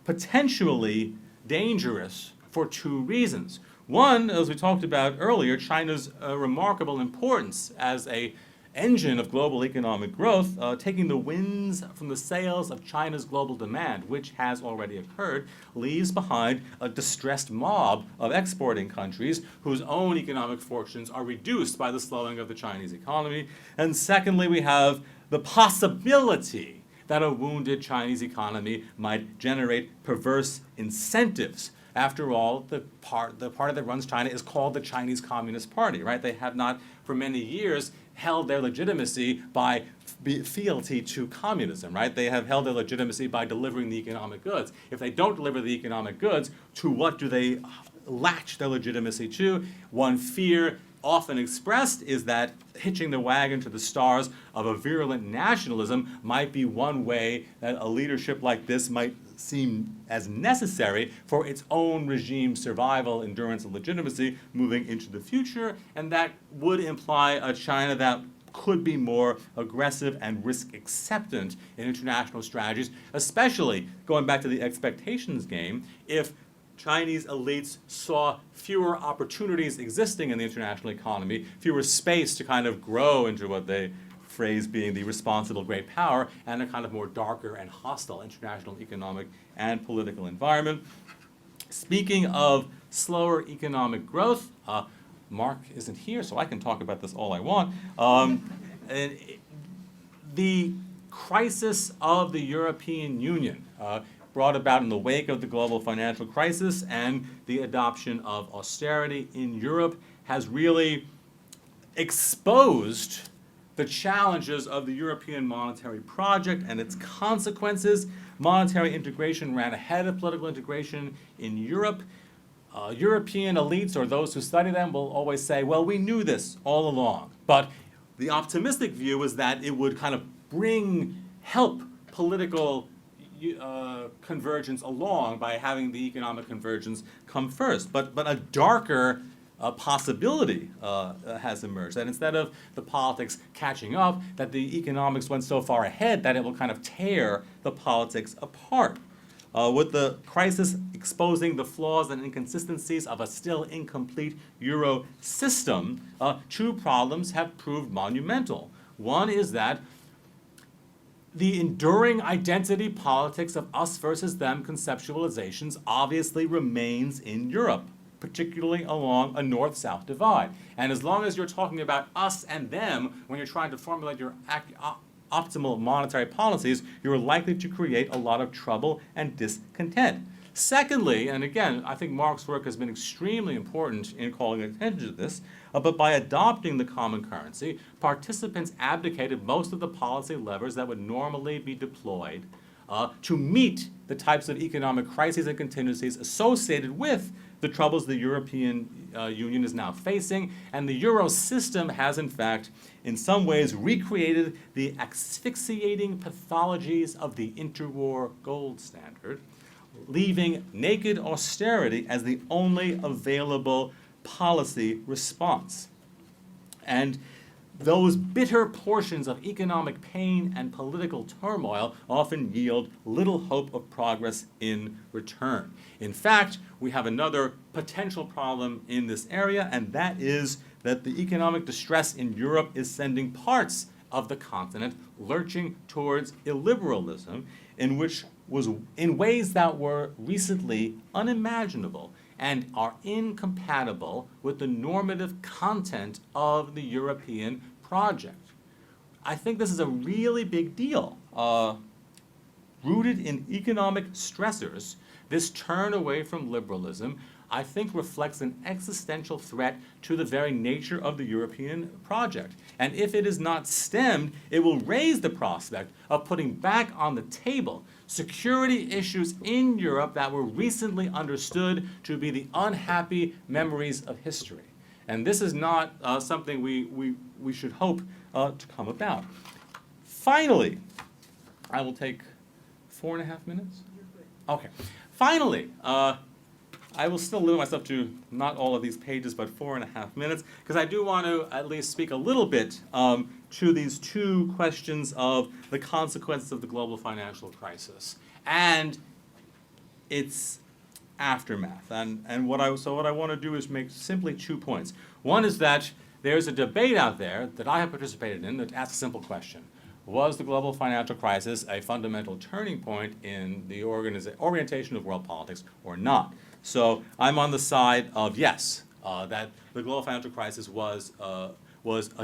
potentially dangerous for two reasons. One, as we talked about earlier, China's remarkable importance as an engine of global economic growth, taking the winds from the sails of China's global demand, which has already occurred, leaves behind a distressed mob of exporting countries whose own economic fortunes are reduced by the slowing of the Chinese economy. And secondly, we have the possibility that a wounded Chinese economy might generate perverse incentives. After all, the party that runs China is called the Chinese Communist Party, right? They have not, for many years, held their legitimacy by fealty to communism, right? They have held their legitimacy by delivering the economic goods. If they don't deliver the economic goods, to what do they latch their legitimacy to? One fear often expressed is that hitching the wagon to the stars of a virulent nationalism might be one way that a leadership like this might seem as necessary for its own regime's survival, endurance, and legitimacy moving into the future, and that would imply a China that could be more aggressive and risk-acceptant in international strategies, especially, going back to the expectations game, if Chinese elites saw fewer opportunities existing in the international economy, fewer space to kind of grow into what they phrase being the responsible great power, and a kind of more darker and hostile international economic and political environment. Speaking of slower economic growth, Mark isn't here, so I can talk about this all I want. The crisis of the European Union, brought about in the wake of the global financial crisis and the adoption of austerity in Europe, has really exposed the challenges of the European monetary project and its consequences. Monetary integration ran ahead of political integration in Europe. European elites, or those who study them, will always say, well, we knew this all along. But the optimistic view is that it would kind of help political convergence along by having the economic convergence come first. But a darker possibility has emerged, that instead of the politics catching up, that the economics went so far ahead that it will kind of tear the politics apart. With the crisis exposing the flaws and inconsistencies of a still incomplete Euro system, two problems have proved monumental. One is that the enduring identity politics of us versus them conceptualizations obviously remains in Europe, particularly along a north-south divide. And as long as you're talking about us and them when you're trying to formulate your optimal monetary policies, you're likely to create a lot of trouble and discontent. Secondly, and again, I think Mark's work has been extremely important in calling attention to this, but by adopting the common currency, participants abdicated most of the policy levers that would normally be deployed to meet the types of economic crises and contingencies associated with the troubles the European Union is now facing, and the Euro system has, in fact, in some ways recreated the asphyxiating pathologies of the interwar gold standard. leaving naked austerity as the only available policy response. And those bitter portions of economic pain and political turmoil often yield little hope of progress in return. In fact, we have another potential problem in this area, and that is that the economic distress in Europe is sending parts of the continent lurching towards illiberalism in ways that were recently unimaginable and are incompatible with the normative content of the European project. I think this is a really big deal. Rooted in economic stressors, this turn away from liberalism, I think, reflects an existential threat to the very nature of the European project. And if it is not stemmed, it will raise the prospect of putting back on the table security issues in Europe that were recently understood to be the unhappy memories of history. And this is not something we should hope to come about. Finally, I will take 4.5 minutes? Okay. Finally, I will still limit myself to not all of these pages, but 4.5 minutes, because I do want to at least speak a little bit to these two questions of the consequences of the global financial crisis and its aftermath. And what I want to do is make simply 2 points. One is that there's a debate out there that I have participated in that asks a simple question. Was the global financial crisis a fundamental turning point in the orientation of world politics or not? So I'm on the side of yes, that the global financial crisis was a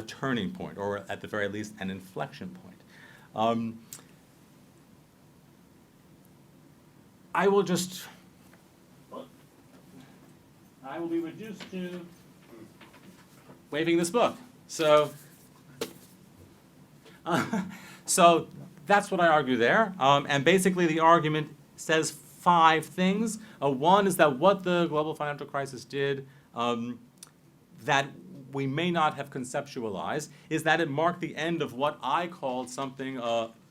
turning point, or at the very least, an inflection point. I will be reduced to waving this book. So that's what I argue there. And basically the argument says 5 things. One is that what the global financial crisis did that we may not have conceptualized is that it marked the end of what I called something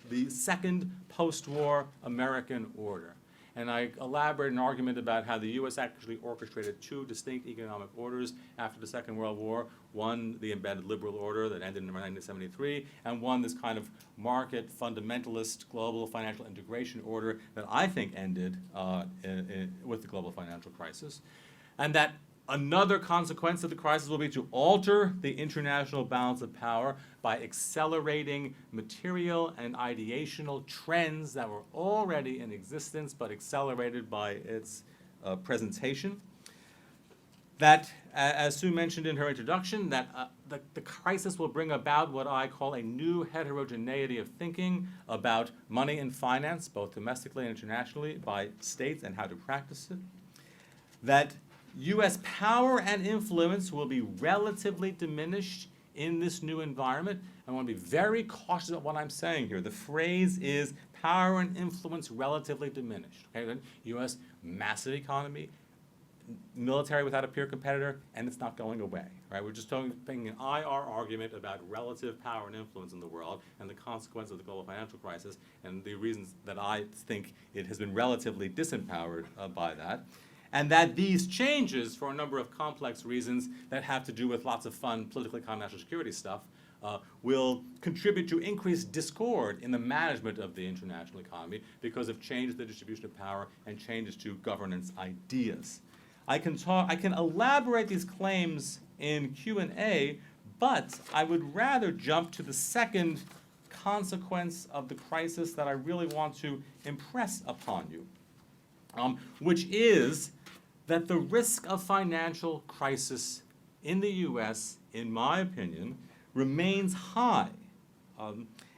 the second post-war American order. And I elaborate an argument about how the U.S. actually orchestrated 2 distinct economic orders after the Second World War. One, the embedded liberal order that ended in 1973, and one, this kind of market fundamentalist global financial integration order that I think ended with the global financial crisis. And that another consequence of the crisis will be to alter the international balance of power by accelerating material and ideational trends that were already in existence but accelerated by its presentation. That, as Sue mentioned in her introduction, that the crisis will bring about what I call a new heterogeneity of thinking about money and finance, both domestically and internationally, by states and how to practice it. That U.S. power and influence will be relatively diminished in this new environment. I want to be very cautious about what I'm saying here. The phrase is power and influence relatively diminished. Okay, then U.S. massive economy, military without a peer competitor, and it's not going away. Right? We're just taking an IR argument about relative power and influence in the world and the consequence of the global financial crisis and the reasons that I think it has been relatively disempowered by that. And that these changes, for a number of complex reasons that have to do with lots of fun political economic national security stuff, will contribute to increased discord in the management of the international economy because of changes in the distribution of power and changes to governance ideas. I can elaborate these claims in Q&A, but I would rather jump to the second consequence of the crisis that I really want to impress upon you, which is that the risk of financial crisis in the U.S., in my opinion, remains high,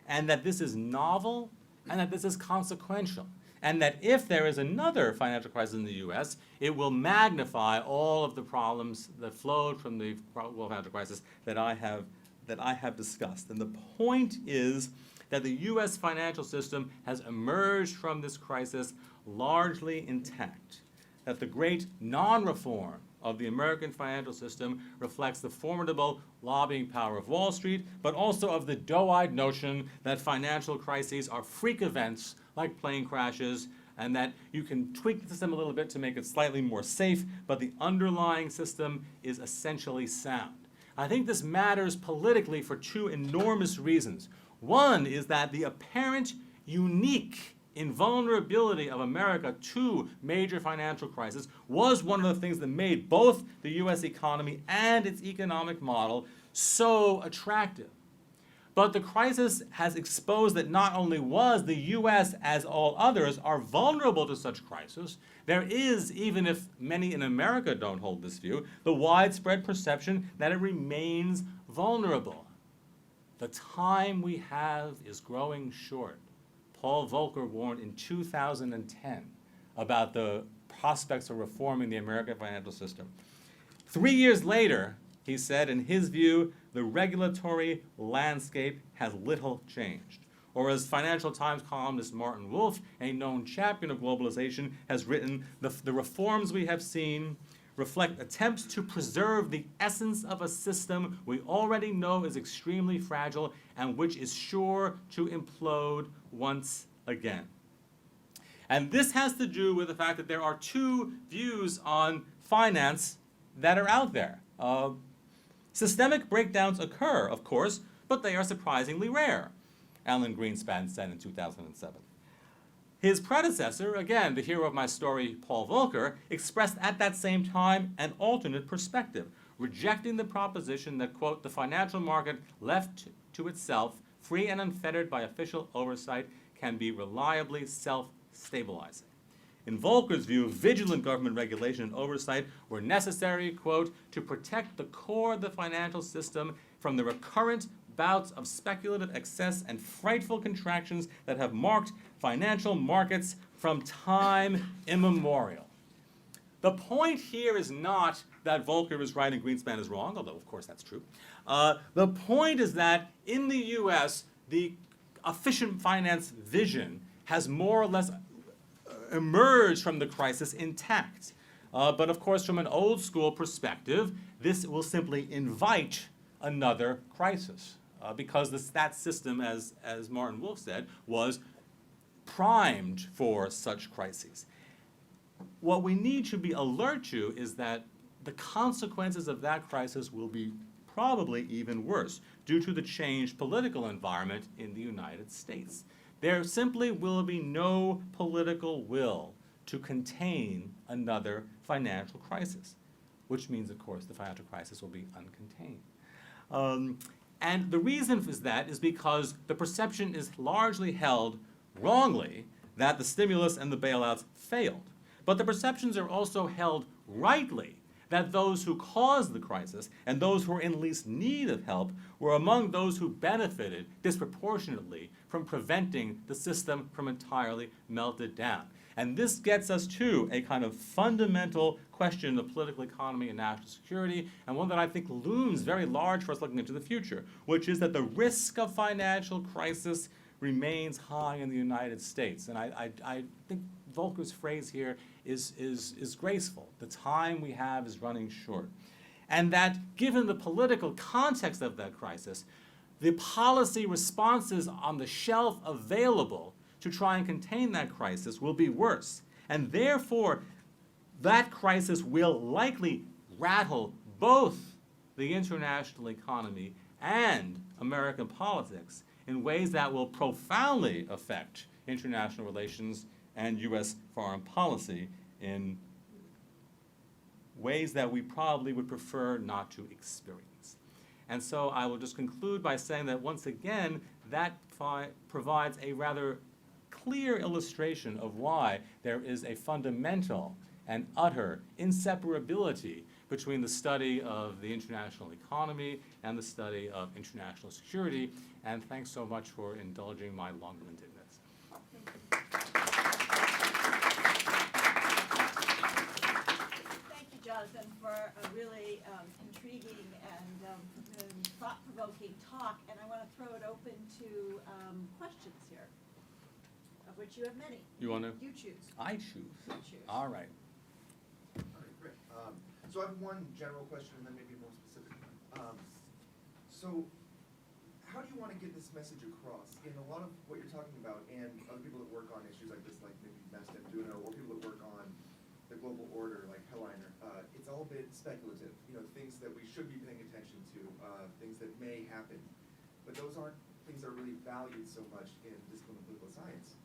and that this is novel, and that this is consequential, and that if there is another financial crisis in the U.S., it will magnify all of the problems that flowed from the global financial crisis that I have discussed. And the point is that the U.S. financial system has emerged from this crisis largely intact, that the great non-reform of the American financial system reflects the formidable lobbying power of Wall Street, but also of the doe-eyed notion that financial crises are freak events like plane crashes, and that you can tweak the system a little bit to make it slightly more safe, but the underlying system is essentially sound. I think this matters politically for two enormous reasons. One is that the apparent unique invulnerability of America to major financial crisis was one of the things that made both the U.S. economy and its economic model so attractive. But the crisis has exposed that not only was the U.S., as all others, are vulnerable to such crisis, there is, even if many in America don't hold this view, the widespread perception that it remains vulnerable. The time we have is growing short. Paul Volcker warned in 2010 about the prospects of reforming the American financial system. 3 years later, he said, in his view, the regulatory landscape has little changed. Or as Financial Times columnist Martin Wolf, a known champion of globalization, has written, the reforms we have seen reflect attempts to preserve the essence of a system we already know is extremely fragile and which is sure to implode once again. And this has to do with the fact that there are two views on finance that are out there. Systemic breakdowns occur, of course, but they are surprisingly rare, Alan Greenspan said in 2007. His predecessor, again, the hero of my story, Paul Volcker, expressed at that same time an alternate perspective, rejecting the proposition that, quote, the financial market left to itself, free and unfettered by official oversight, can be reliably self-stabilizing. In Volcker's view, vigilant government regulation and oversight were necessary, quote, to protect the core of the financial system from the recurrent bouts of speculative excess and frightful contractions that have marked financial markets from time immemorial. The point here is not that Volcker is right and Greenspan is wrong, although of course that's true. The point is that in the US, the efficient finance vision has more or less emerged from the crisis intact. But of course, from an old school perspective, this will simply invite another crisis. Because that system, as Martin Wolf said, was primed for such crises. What we need to be alert to is that the consequences of that crisis will be probably even worse due to the changed political environment in the United States. There simply will be no political will to contain another financial crisis, which means, of course, the financial crisis will be uncontained. And the reason for that is because the perception is largely held wrongly that the stimulus and the bailouts failed. But the perceptions are also held rightly that those who caused the crisis and those who were in least need of help were among those who benefited disproportionately from preventing the system from entirely melted down. And this gets us to a kind of fundamental question of political economy and national security, and one that I think looms very large for us looking into the future, which is that the risk of financial crisis remains high in the United States. And I think Volcker's phrase here is graceful. The time we have is running short. And that given the political context of that crisis, the policy responses on the shelf available to try and contain that crisis will be worse. And therefore, that crisis will likely rattle both the international economy and American politics in ways that will profoundly affect international relations and U.S. foreign policy in ways that we probably would prefer not to experience. And so I will just conclude by saying that once again, that provides a rather clear illustration of why there is a fundamental and utter inseparability between the study of the international economy and the study of international security. And thanks so much for indulging my long-windedness. Thank you, Jonathan, for a really intriguing and thought-provoking talk. And I want to throw it open to questions here, of which you have many. You want to? You choose. I choose. You choose. All right. All right, great. So I have one general question and then maybe a more specific one. So how do you want to get this message across? In a lot of what you're talking about, and other people that work on issues like this, like maybe Best Duno, or people that work on the global order, like Helliner, it's all a bit speculative. You know, things that we should be paying attention to, things that may happen, but those aren't things that are really valued so much in discipline of political science.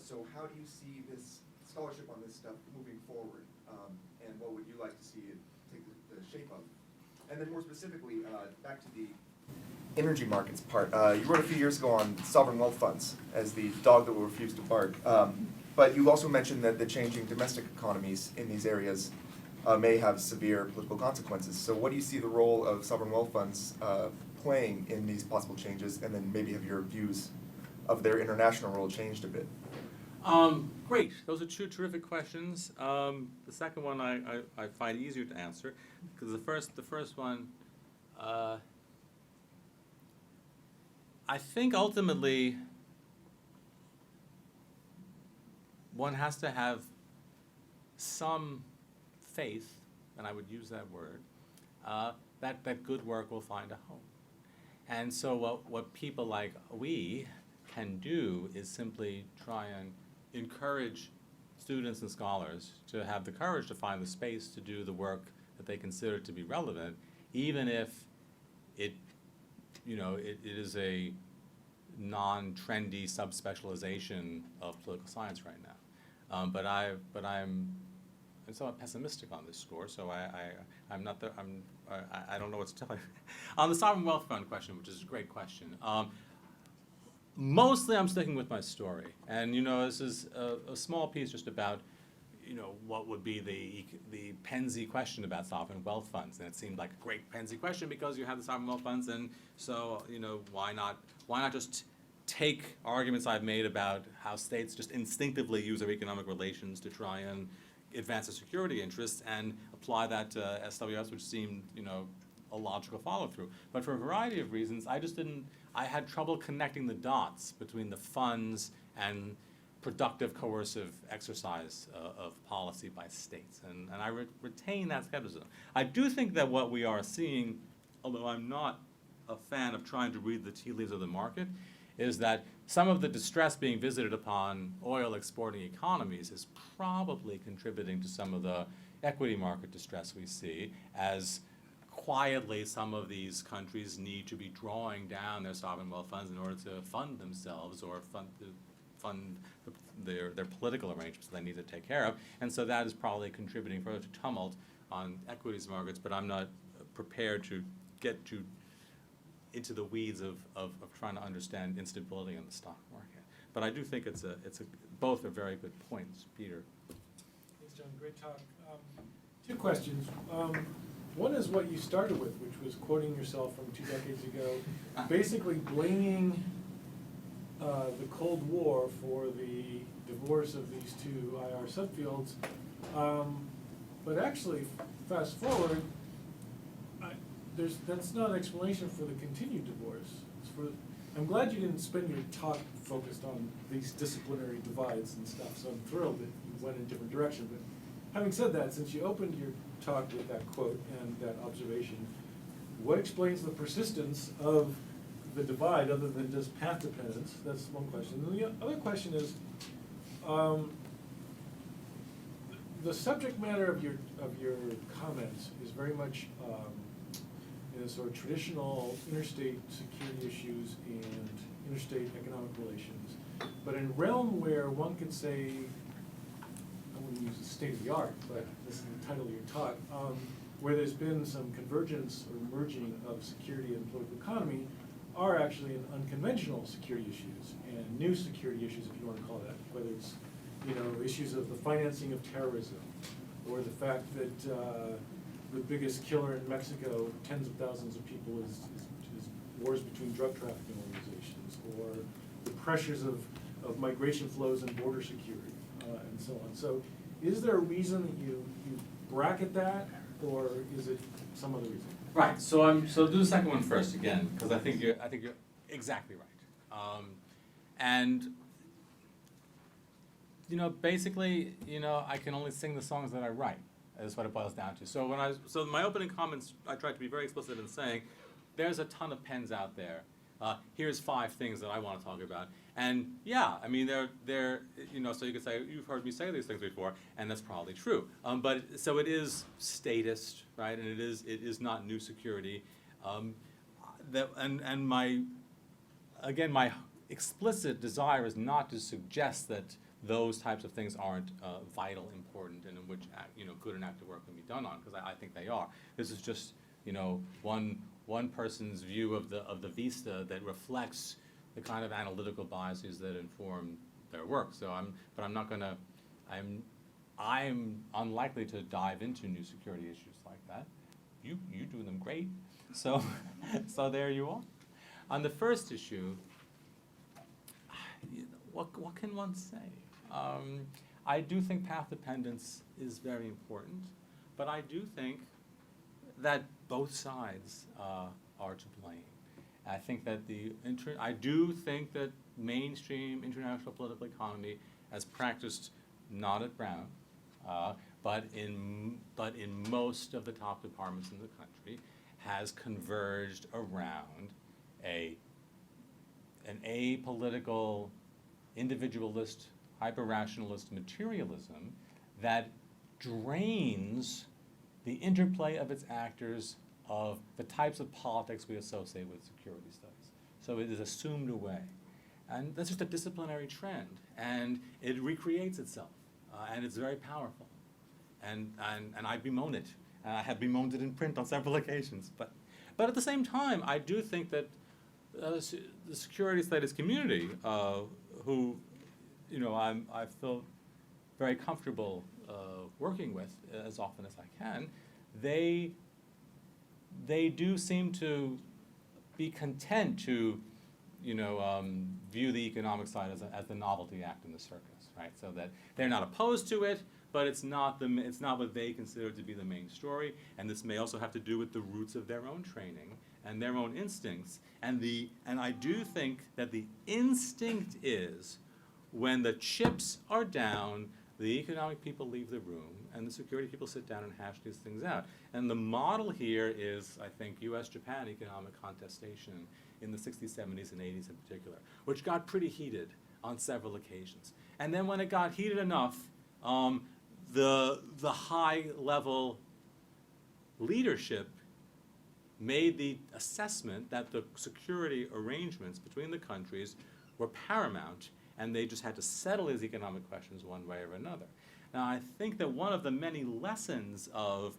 So how do you see this scholarship on this stuff moving forward, and what would you like to see it take the shape of? And then more specifically, back to the energy markets part. You wrote a few years ago on sovereign wealth funds as the dog that will refuse to bark. But you also mentioned that the changing domestic economies in these areas may have severe political consequences. So what do you see the role of sovereign wealth funds playing in these possible changes, and then maybe have your views of their international role changed a bit? Great. Those are two terrific questions. The second one I find easier to answer, because the first one, I think ultimately one has to have some faith, and I would use that word, that good work will find a home. And so what people like we can do is simply try and encourage students and scholars to have the courage to find the space to do the work that they consider to be relevant, even if it is a non-trendy subspecialization of political science right now. But I'm somewhat pessimistic on this score, so I don't know what to tell you. On the sovereign wealth fund question, which is a great question. Mostly I'm sticking with my story, and this is a small piece just about what would be the Penzi question about sovereign wealth funds, and it seemed like a great Penzi question because you have the sovereign wealth funds, and so why not just take arguments I've made about how states just instinctively use their economic relations to try and advance their security interests and apply that to SWS, which seemed a logical follow-through. But for a variety of reasons, I had trouble connecting the dots between the funds and productive coercive exercise of policy by states, and I retain that skepticism. I do think that what we are seeing, although I'm not a fan of trying to read the tea leaves of the market, is that some of the distress being visited upon oil exporting economies is probably contributing to some of the equity market distress we see, as quietly some of these countries need to be drawing down their sovereign wealth funds in order to fund themselves or fund their political arrangements that they need to take care of. And so that is probably contributing further to tumult on equities markets, but I'm not prepared to get into the weeds of trying to understand instability in the stock market. But I do think both are very good points. Peter. Thanks, John. Great talk. Two questions. One is what you started with, which was quoting yourself from 2 decades ago, basically blaming the Cold War for the divorce of these two IR subfields. But actually, fast forward, that's not an explanation for the continued divorce. I'm glad you didn't spend your talk focused on these disciplinary divides and stuff, so I'm thrilled that you went in a different direction. But having said that, since you opened your talk with that quote and that observation, what explains the persistence of the divide other than just path dependence? That's one question. And the other question is, the subject matter of your comments is very much sort of traditional interstate security issues and interstate economic relations, but in a realm where one could say, I wouldn't use the state of the art, but this is the title of your talk, where there's been some convergence or merging of security and political economy, are actually in unconventional security issues and new security issues, if you want to call that, whether it's issues of the financing of terrorism, or the fact that the biggest killer in Mexico, tens of thousands of people, is wars between drug trafficking organizations, or the pressures of migration flows and border security, and so on. So is there a reason that you bracket that, or is it some other reason? Right. So do the second one first again, because I think you're exactly right. And basically, I can only sing the songs that I write. Is what it boils down to. So in my opening comments, I tried to be very explicit in saying there's a ton of pens out there here's 5 things that I want to talk about. And yeah, I mean, they're you know, so you could say, you've heard me say these things before, and that's probably true. But so it is statist, right? And it is not new security. And my explicit desire is not to suggest that those types of things aren't vital, important, and in which good and active work can be done on, because I think they are. This is just one person's view of the vista that reflects the kind of analytical biases that inform their work. So I'm unlikely to dive into new security issues like that. You do them great. So so there you are. On the first issue, what can one say? I do think path dependence is very important, but I do think that both sides are to blame. I think that I do think that mainstream international political economy, as practiced not at Brown, but in most of the top departments in the country, has converged around an apolitical, individualist, hyper-rationalist materialism that drains the interplay of its actors of the types of politics we associate with security studies. So it is assumed away. And that's just a disciplinary trend. And it recreates itself. And it's very powerful. And I bemoan it. I have bemoaned it in print on several occasions. But at the same time, I do think that the security studies community, who I feel very comfortable working with as often as I can, they do seem to be content to view the economic side as the novelty act in the circus, right? So that they're not opposed to it, but it's not what they consider to be the main story. And this may also have to do with the roots of their own training and their own instincts. And I do think that the instinct is, when the chips are down, the economic people leave the room, and the security people sit down and hash these things out. And the model here is, I think, US-Japan economic contestation in the 60s, 70s, and 80s in particular, which got pretty heated on several occasions. And then when it got heated enough, the high-level leadership made the assessment that the security arrangements between the countries were paramount, and they just had to settle these economic questions one way or another. Now, I think that one of the many lessons of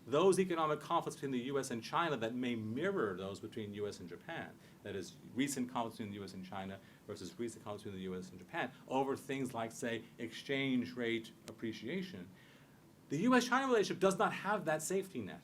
those economic conflicts between the US and China that may mirror those between US and Japan, that is, recent conflicts between the US and China versus recent conflicts between the US and Japan, over things like, say, exchange rate appreciation, the US-China relationship does not have that safety net.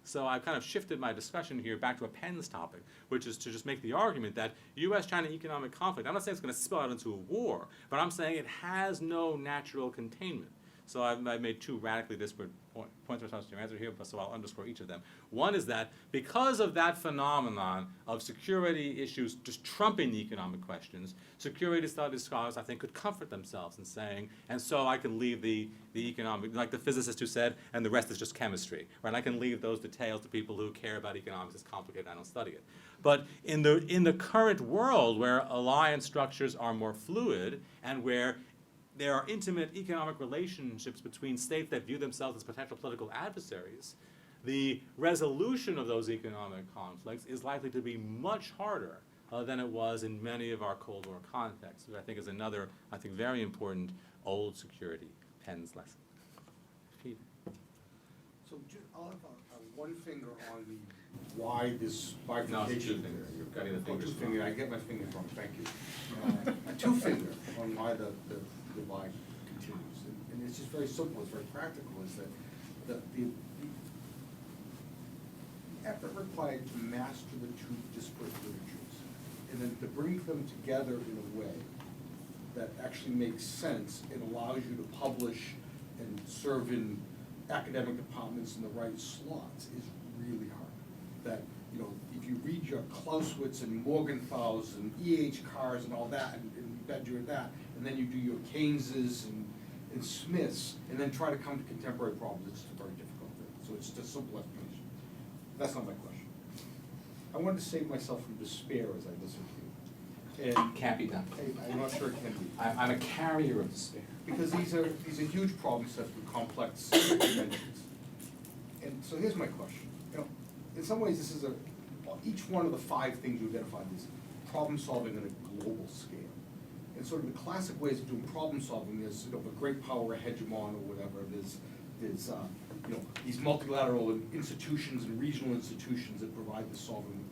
So I've kind of shifted my discussion here back to a Penn's topic, which is to just make the argument that US-China economic conflict, I'm not saying it's going to spill out into a war, but I'm saying it has no natural containment. So I've made 2 radically disparate points in response to your answer here, so I'll underscore each of them. One is that because of that phenomenon of security issues just trumping the economic questions, security studies scholars, I think, could comfort themselves in saying, and so I can leave the economic, like the physicist who said, and the rest is just chemistry, right? I can leave those details to people who care about economics. It's complicated, I don't study it. But in the current world, where alliance structures are more fluid and where there are intimate economic relationships between states that view themselves as potential political adversaries, the resolution of those economic conflicts is likely to be much harder than it was in many of our Cold War contexts, which I think is another, very important old security Penn's lesson. Peter. So I'll have one finger on the why this No, it's 2 bifurcation. fingers. You're cutting the Oh, fingers. 2 finger, I get my finger wrong, thank you. A 2 finger on why the divide continues. And it's just very simple, it's very practical, is that the effort required to master the 2 disparate literatures, and then to bring them together in a way that actually makes sense and allows you to publish and serve in academic departments in the right slots is really hard. That, if you read your Clausewitz and Morgenthau's and E.H. Carr's and all that, and bet you're that, and then you do your Keynes's and Smith's, and then try to come to contemporary problems, it's just a very difficult thing. So it's just a simple explanation. That's not my question. I wanted to save myself from despair as I listened to you. And Can't be done. I'm not sure it can be. I'm a carrier of despair. Because these are huge problem sets with complex dimensions. And so here's my question. You know, in some ways, this is each one of the 5 things you identified is problem solving on a global scale. And sort of the classic ways of doing problem solving is, you know, a great power, a hegemon, or whatever. There's you know, these multilateral institutions and regional institutions that provide the solving,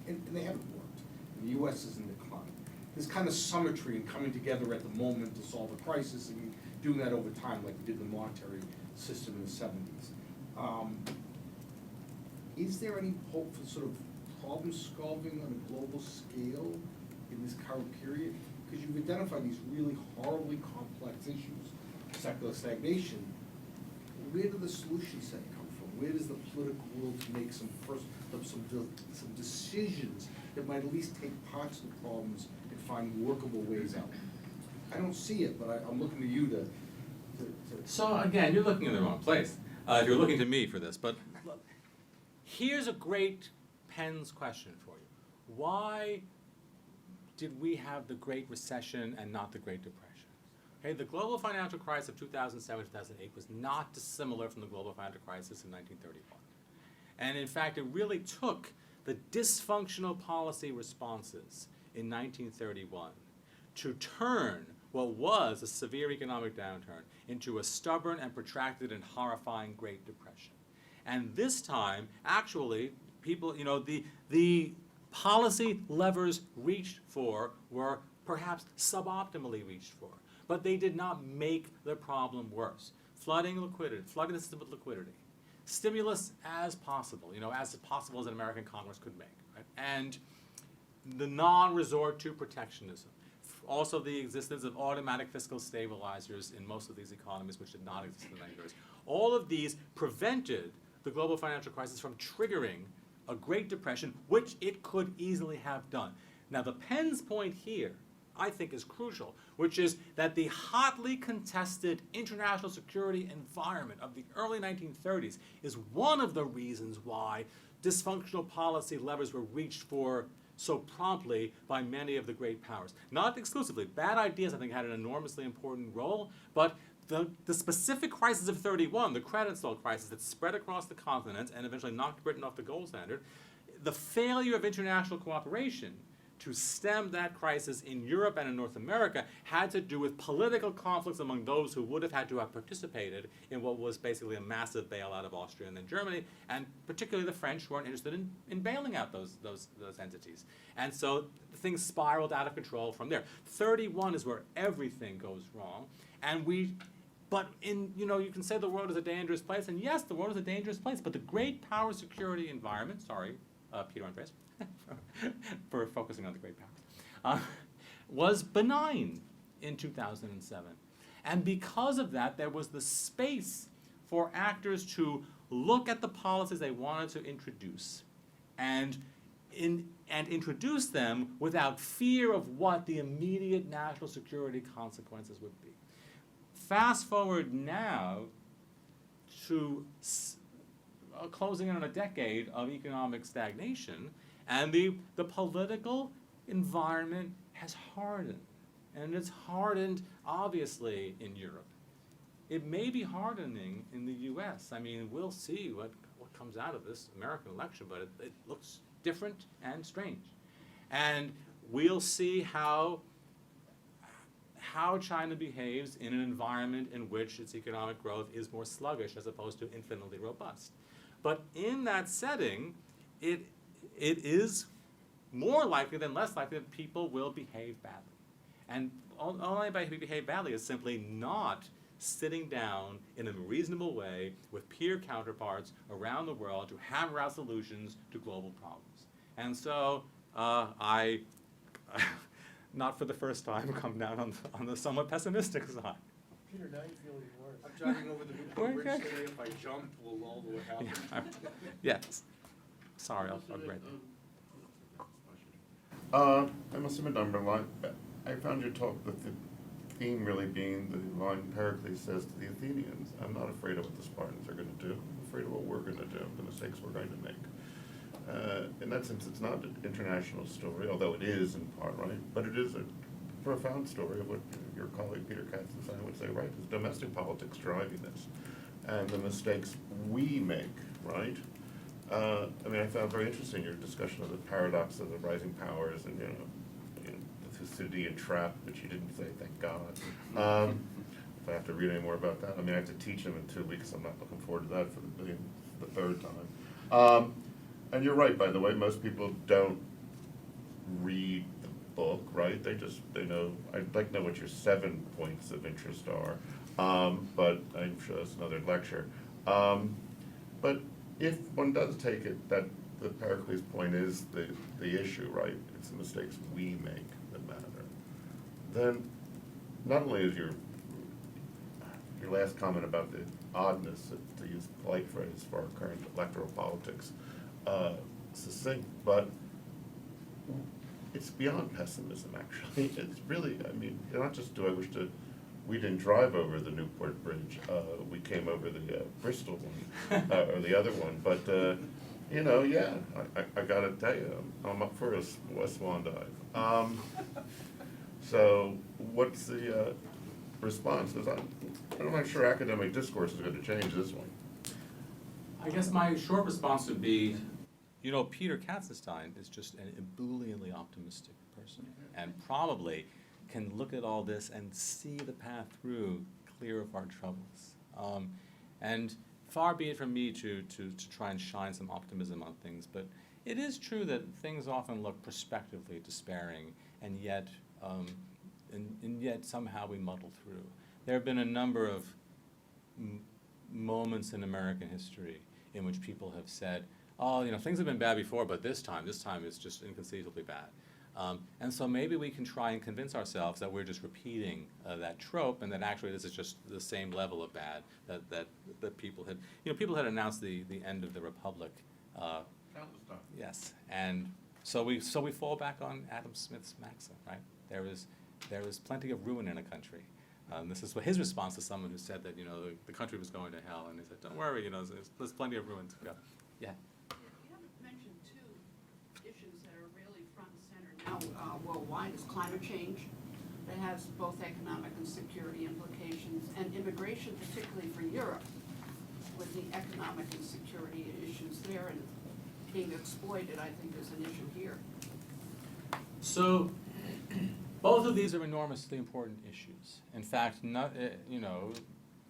and they haven't worked. And the U.S. is in decline. This kind of symmetry and coming together at the moment to solve a crisis and doing that over time, like we did in the monetary system in the 70s. Is there any hope for sort of problem solving on a global scale in this current period? Because you've identified these really horribly complex issues, secular stagnation. Where do the solution set come from? Where does the political will to make some decisions that might at least take parts of the problems and find workable ways out? I don't see it, but I'm looking to you to. So again, you're looking in the wrong place. If you're looking to me for this, but look, here's a great Penn's question for you. Why did we have the Great Recession and not the Great Depression? Okay, the global financial crisis of 2007-2008 was not dissimilar from the global financial crisis in 1931. And in fact, it really took the dysfunctional policy responses in 1931 to turn what was a severe economic downturn into a stubborn and protracted and horrifying Great Depression. And this time, actually, people, you know, the policy levers reached for were perhaps suboptimally reached for, but they did not make the problem worse. Flooding the system with liquidity, stimulus as possible, you know, as possible as an American Congress could make, right? And the non-resort to protectionism. Also the existence of automatic fiscal stabilizers in most of these economies, which did not exist in the 90s. All of these prevented the global financial crisis from triggering a Great Depression, which it could easily have done. Now the Penn's point here, I think, is crucial, which is that the hotly contested international security environment of the early 1930s is one of the reasons why dysfunctional policy levers were reached for so promptly by many of the great powers. Not exclusively. Bad ideas, I think, had an enormously important role, but the specific crisis of 31, the credit stall crisis that spread across the continent and eventually knocked Britain off the gold standard, the failure of international cooperation to stem that crisis in Europe and in North America had to do with political conflicts among those who would have had to have participated in what was basically a massive bailout of Austria and then Germany, and particularly the French, who weren't interested in bailing out those entities. And so things spiraled out of control from there. 31 is where everything goes wrong, but you can say the world is a dangerous place, and yes, the world is a dangerous place, but the great power security environment, sorry, Peter Andreas, for focusing on the great powers, was benign in 2007. And because of that, there was the space for actors to look at the policies they wanted to introduce and introduce them without fear of what the immediate national security consequences would be. Fast forward now to closing in on a decade of economic stagnation, and the political environment has hardened. And it's hardened, obviously, in Europe. It may be hardening in the US. I mean, we'll see what comes out of this American election, but it looks different and strange. And we'll see how China behaves in an environment in which its economic growth is more sluggish as opposed to infinitely robust. But in that setting, it is more likely than less likely that people will behave badly. And only by behave badly is simply not sitting down in a reasonable way with peer counterparts around the world to hammer out solutions to global problems. And so I, not for the first time, come down on the somewhat pessimistic side. Peter, now you feel even worse. I'm driving over the Newport Bridge today. If I jump, will all the way happen? Yes. Sorry, I'll read. I must admit, Underline, I found your talk, the theme really being the line Pericles says to the Athenians, I'm not afraid of what the Spartans are going to do, I'm afraid of what we're going to do, the mistakes we're going to make. In that sense, it's not an international story, although it is in part, right? But it is a profound story of what your colleague Peter Katzenstein would say, right? Is domestic politics driving this, and the mistakes we make, right? I mean, I found very interesting your discussion of the paradox of the rising powers and, the Thucydidean trap, which you didn't say, thank God. If I have to read any more about that, I mean, I have to teach them in 2 weeks. I'm not looking forward to that for the third time. And you're right, by the way, most people don't read the book, right? They know, I'd like to know what your 7 points of interest are, but I'm sure that's another lecture. But if one does take it that the Pericles point is the issue, right? It's the mistakes we make that matter. Then, not only is your last comment about the oddness, to use a polite phrase, for our current electoral politics, succinct, but it's beyond pessimism, actually. It's really, I mean, not just do I wish we didn't drive over the Newport Bridge, we came over the Bristol one, or the other one, but, yeah, I gotta tell you, I'm up for a swan dive. So, what's the response? 'Cause I'm not sure academic discourse is gonna change this one. I guess my short response would be, Peter Katzenstein is just an ebulliently optimistic person, and probably can look at all this and see the path through clear of our troubles. And far be it from me to try and shine some optimism on things, but it is true that things often look prospectively despairing, and yet somehow we muddle through. There have been a number of moments in American history in which people have said, oh, things have been bad before, but this time is just inconceivably bad. And so maybe we can try and convince ourselves that we're just repeating that trope, and that actually this is just the same level of bad that people had. People had announced the end of the Republic. Countless times. Yes, and so we fall back on Adam Smith's maxim, right? There is plenty of ruin in a country. This is his response to someone who said that the country was going to hell, and he said, "Don't worry, there's plenty of ruin to go." Yeah. You haven't mentioned two issues that are really front and center now worldwide, is climate change, that has both economic and security implications, and immigration, particularly for Europe, with the economic and security issues there and being exploited, I think, is an issue here. So, both of these are enormously important issues. In fact,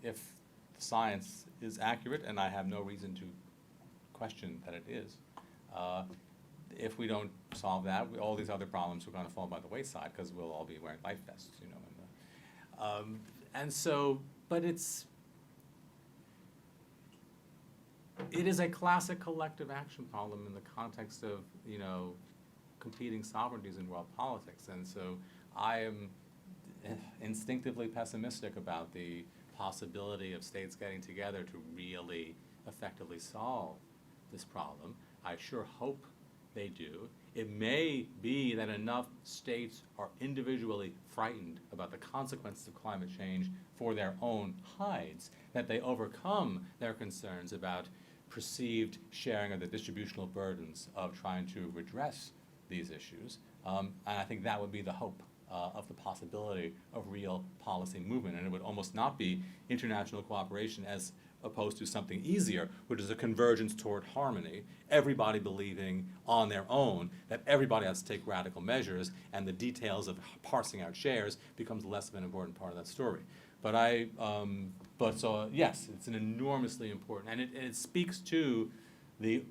if science is accurate, and I have no reason to question that it is, if we don't solve that, all these other problems are going to fall by the wayside because we'll all be wearing life vests, and so, but it is a classic collective action problem in the context of, competing sovereignties in world politics. And so I am instinctively pessimistic about the possibility of states getting together to really effectively solve this problem. I sure hope they do. It may be that enough states are individually frightened about the consequences of climate change for their own hides, that they overcome their concerns about perceived sharing of the distributional burdens of trying to redress these issues. And I think that would be the hope of the possibility of real policy movement. And it would almost not be international cooperation as opposed to something easier, which is a convergence toward harmony, everybody believing on their own that everybody has to take radical measures, and the details of parsing out shares becomes less of an important part of that story. But yes, it's an enormously important, and it speaks to the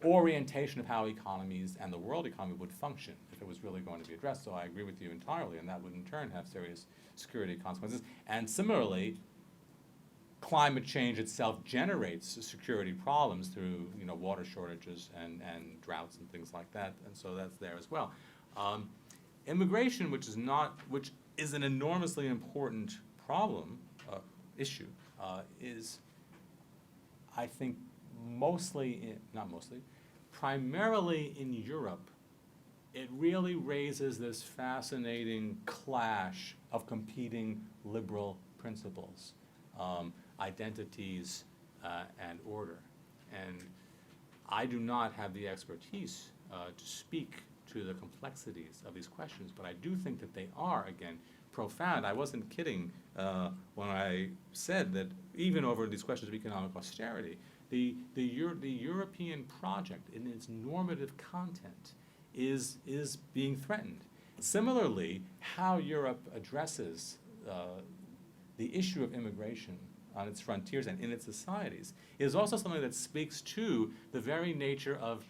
orientation of how economies and the world economy would function if it was really going to be addressed. So I agree with you entirely, and that would in turn have serious security consequences. And similarly, climate change itself generates security problems through water shortages and droughts and things like that, and so that's there as well. Immigration, which is an enormously important problem, issue, is, I think, primarily in Europe, it really raises this fascinating clash of competing liberal principles, identities, and order. And I do not have the expertise to speak to the complexities of these questions, but I do think that they are, again, profound. I wasn't kidding when I said that even over these questions of economic austerity, the European project in its normative content is being threatened. Similarly, how Europe addresses the issue of immigration on its frontiers and in its societies is also something that speaks to the very nature of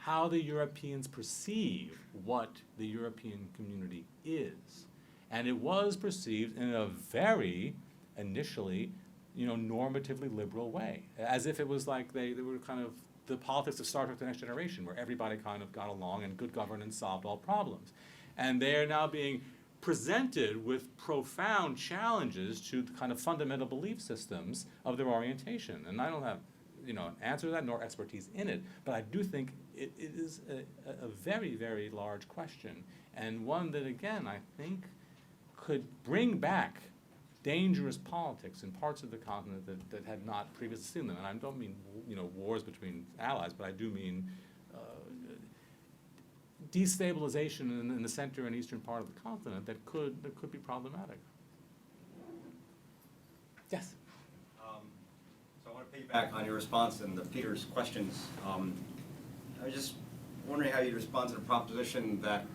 how the Europeans perceive what the European community is. And it was perceived in a very, initially, normatively liberal way, as if it was like they were kind of the politics of Star Trek: The Next Generation, where everybody kind of got along and good governance solved all problems. And they are now being presented with profound challenges to the kind of fundamental belief systems of their orientation. And I don't have an answer to that nor expertise in it, but I do think it is a very, very large question, and one that, again, I think could bring back dangerous politics in parts of the continent that had not previously seen them. And I don't mean wars between allies, but I do mean destabilization in the center and eastern part of the continent that could be problematic. Yes? So I want to piggyback on your response and Peter's questions. I was just wondering how you'd respond to the proposition that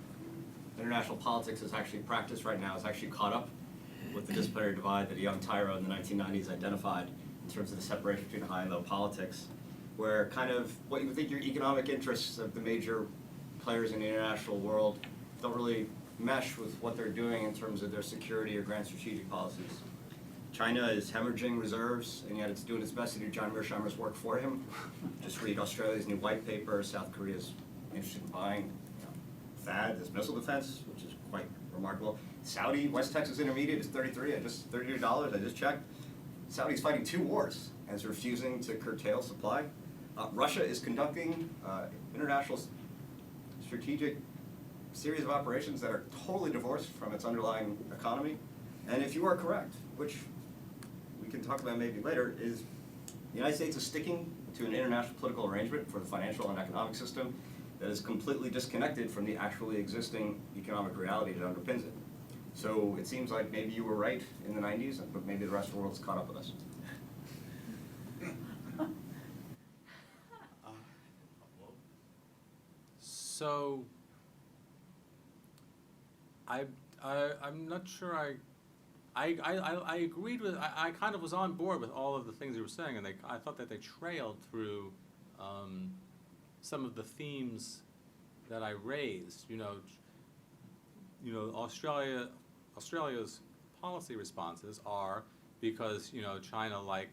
international politics is actually practiced right now, is actually caught up with the disciplinary divide that young Tyro in the 1990s identified in terms of the separation between high and low politics, where kind of what you would think your economic interests of the major players in the international world don't really mesh with what they're doing in terms of their security or grand strategic policies. China is hemorrhaging reserves, and yet it's doing its best to do John Mearsheimer's work for him. Just read Australia's new white paper. South Korea's interested in buying THAAD, this missile defense, which is quite remarkable. Saudi, West Texas Intermediate is $33. $32. I just checked. Saudi's fighting 2 wars and is refusing to curtail supply. Russia is conducting international strategic series of operations that are totally divorced from its underlying economy. And if you are correct, which we can talk about maybe later, is the United States is sticking to an international political arrangement for the financial and economic system that is completely disconnected from the actually existing economic reality that underpins it. So it seems like maybe you were right in the 90s, but maybe the rest of the world's caught up with us. So I'm not sure I agreed with, I kind of was on board with all of the things you were saying, and I thought that they trailed through some of the themes that I raised. Australia's policy responses are because China, like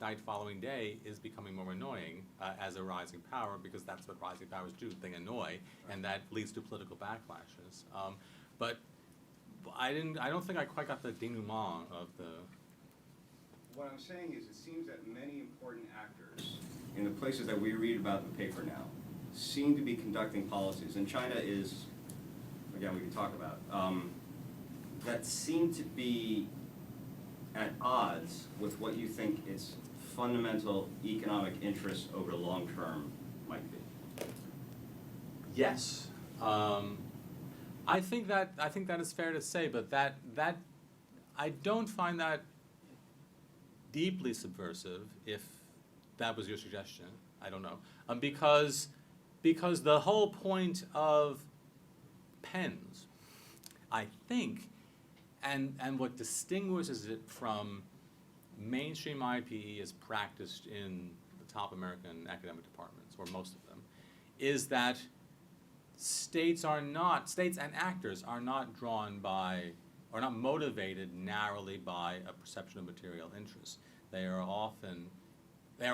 night following day, is becoming more annoying as a rising power, because that's what rising powers do, they annoy, and that leads to political backlashes. But I don't think I quite got the denouement of the. What I'm saying is, it seems that many important actors in the places that we read about in the paper now seem to be conducting policies, and China is, again, we can talk about, that seem to be at odds with what you think its fundamental economic interests over the long term might be. Yes. I think that is fair to say, but that I don't find that deeply subversive, if that was your suggestion. I don't know. Because the whole point of PENS, I think, and what distinguishes it from mainstream IPE as practiced in the top American academic departments, or most of them, is that states and actors are not drawn by, or not motivated narrowly by a perception of material interests. They are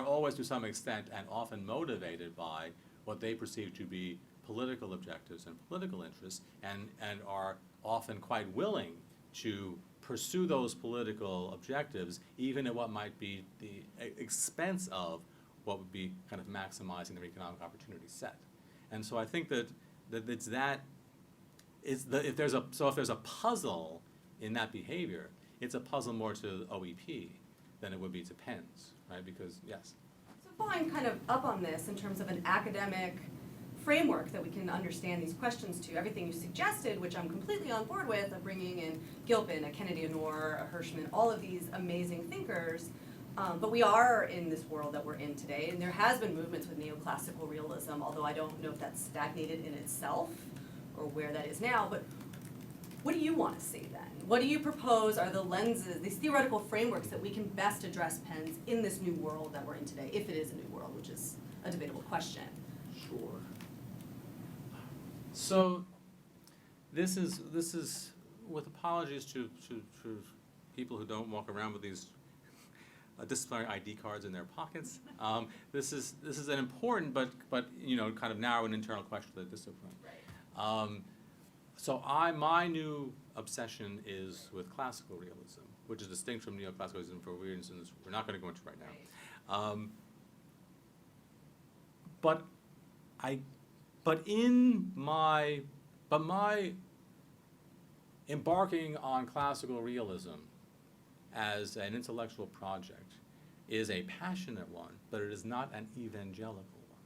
always to some extent and often motivated by what they perceive to be political objectives and political interests, and are often quite willing to pursue those political objectives, even at what might be the expense of what would be kind of maximizing their economic opportunity set. And so I think that if there's a puzzle in that behavior, it's a puzzle more to OEP than it would be to PENS, right? Because, yes. So following kind of up on this in terms of an academic framework that we can understand these questions to. Everything you suggested, which I'm completely on board with, of bringing in Gilpin, a Kennedy Honor, a Hirschman, all of these amazing thinkers. But we are in this world that we're in today, and there has been movements with neoclassical realism, although I don't know if that's stagnated in itself or where that is now. But what do you want to see then? What do you propose are the lenses, these theoretical frameworks that we can best address PENS in this new world that we're in today, if it is a new world, which is a debatable question? Sure. So, this is with apologies to people who don't walk around with these disciplinary ID cards in their pockets. This is an important but you know, kind of narrow and internal question of the discipline. Right. So my new obsession is with classical realism, which is distinct from neoclassicalism for reasons we're not going to go into right now. Right. But my embarking on classical realism as an intellectual project is a passionate one, but it is not an evangelical one.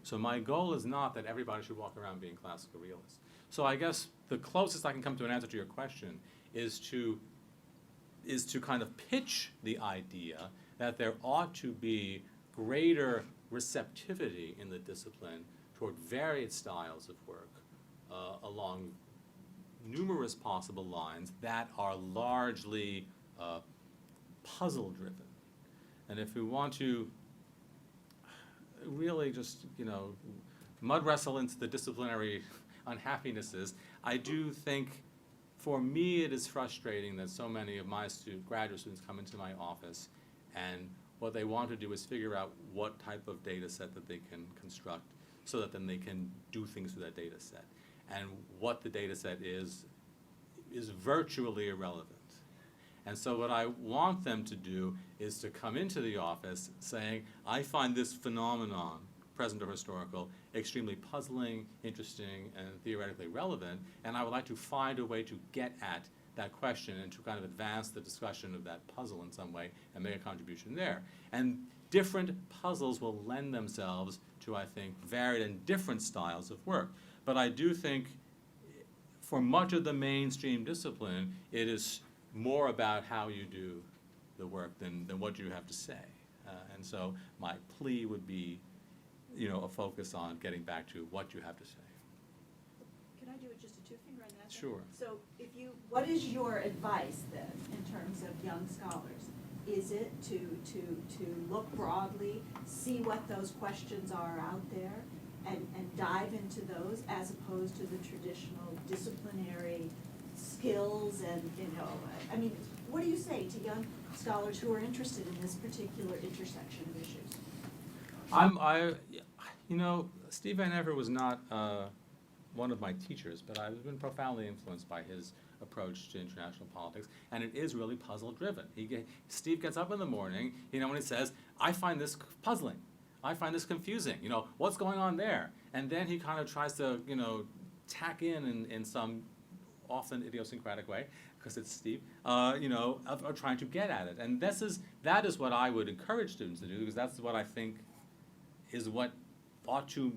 So my goal is not that everybody should walk around being classical realists. So I guess the closest I can come to an answer to your question is to kind of pitch the idea that there ought to be greater receptivity in the discipline toward varied styles of work along numerous possible lines that are largely puzzle-driven. And if we want to really just, you know, mud wrestle into the disciplinary unhappinesses, I do think, for me, it is frustrating that so many of my graduate students come into my office and what they want to do is figure out what type of data set that they can construct so that then they can do things with that data set. And what the data set is virtually irrelevant. And so what I want them to do is to come into the office saying, I find this phenomenon, present or historical, extremely puzzling, interesting, and theoretically relevant, and I would like to find a way to get at that question and to kind of advance the discussion of that puzzle in some way and make a contribution there. And different puzzles will lend themselves to, I think, varied and different styles of work. But I do think for much of the mainstream discipline, it is more about how you do the work than what you have to say. And so my plea would be, you know, a focus on getting back to what you have to say. Can I do it just a two-finger on that? then? Sure. So what is your advice then in terms of young scholars? Is it to look broadly, see what those questions are out there, and dive into those as opposed to the traditional disciplinary skills and, you know, I mean, what do you say to young scholars who are interested in this particular intersection of issues? You know, Steve Van Ever was not one of my teachers, but I've been profoundly influenced by his approach to international politics, and it is really puzzle-driven. Steve gets up in the morning, you know, and he says, I find this puzzling. I find this confusing. You know, what's going on there? And then he kind of tries to, you know, tack in some often idiosyncratic way, because it's Steve, you know, of trying to get at it. And that is what I would encourage students to do, because that's what I think is what ought to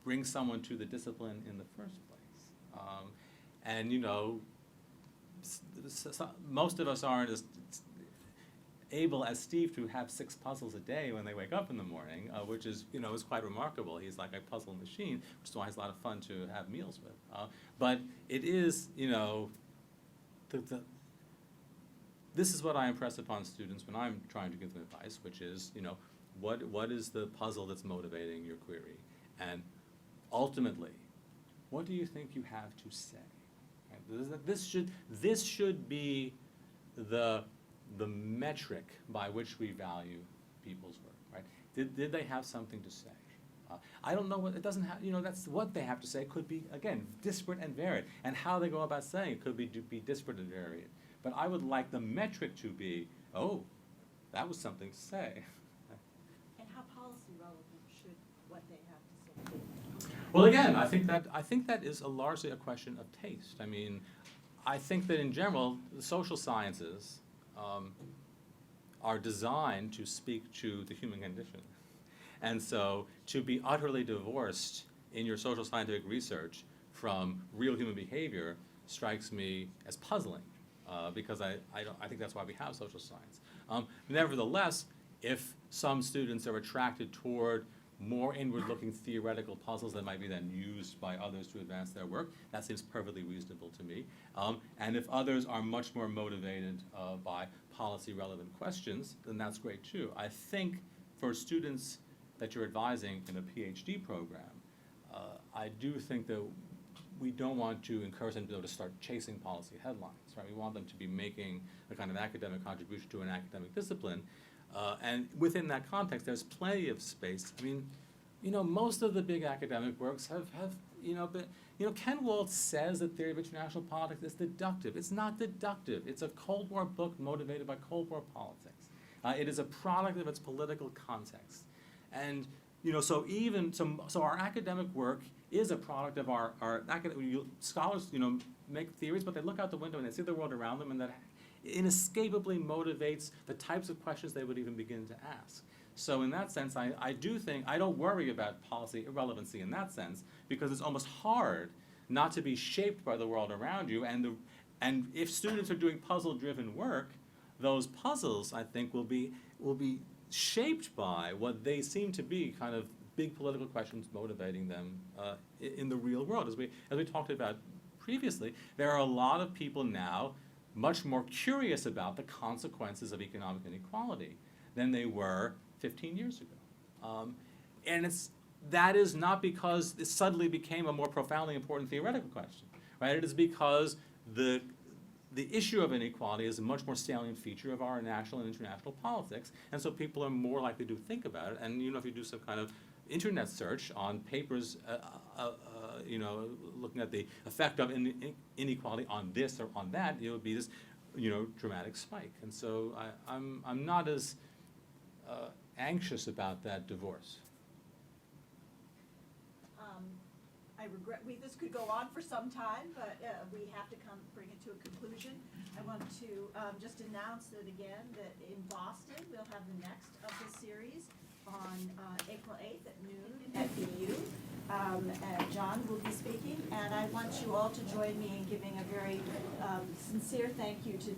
bring someone to the discipline in the first place. And, you know, most of us aren't as able as Steve to have 6 puzzles a day when they wake up in the morning, which is, you know, is quite remarkable. He's like a puzzle machine, which is why it's a lot of fun to have meals with. But it is, you know, this is what I impress upon students when I'm trying to give them advice, which is, you know, what is the puzzle that's motivating your query? And ultimately, what do you think you have to say? Right? This should be the metric by which we value people's work, right? Did they have something to say? I don't know what, it doesn't have, you know, that's what they have to say could be, again, disparate and varied. And how they go about saying it could be disparate and varied. But I would like the metric to be, oh, that was something to say. And how policy relevant should what they have to say be? Well, again, I think that is largely a question of taste. I mean, I think that in general, the social sciences are designed to speak to the human condition. And so to be utterly divorced in your social scientific research from real human behavior strikes me as puzzling, because I think that's why we have social science. Nevertheless, if some students are attracted toward more inward-looking theoretical puzzles that might be then used by others to advance their work, that seems perfectly reasonable to me. And if others are much more motivated by policy-relevant questions, then that's great too. I think for students that you're advising in a PhD program, I do think that we don't want to encourage them to start chasing policy headlines, right? We want them to be making a kind of academic contribution to an academic discipline. And within that context, there's plenty of space. I mean, most of the big academic works have been, Ken Waltz says that theory of international politics is deductive. It's not deductive. It's a Cold War book motivated by Cold War politics. It is a product of its political context. And, so our academic work is a product of our academic, scholars, make theories, but they look out the window and they see the world around them, and that inescapably motivates the types of questions they would even begin to ask. So in that sense, I do think, I don't worry about policy irrelevancy in that sense, because it's almost hard not to be shaped by the world around you, and if students are doing puzzle-driven work, those puzzles, I think, will be shaped by what they seem to be kind of big political questions motivating them in the real world. As we talked about previously, there are a lot of people now much more curious about the consequences of economic inequality than they were 15 years ago. And that is not because it suddenly became a more profoundly important theoretical question, right? It is because the issue of inequality is a much more salient feature of our national and international politics, and so people are more likely to think about it. And if you do some kind of internet search on papers, looking at the effect of inequality on this or on that, it would be this, dramatic spike. And so I'm not as anxious about that divorce. I regret, this could go on for some time, but we have to bring it to a conclusion. I want to just announce that again, that in Boston, we'll have the next of the series on April 8th at noon at BU. And John will be speaking, and I want you all to join me in giving a very sincere thank you to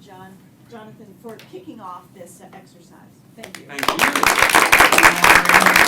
Jonathan for kicking off this exercise. Thank you. Thank you.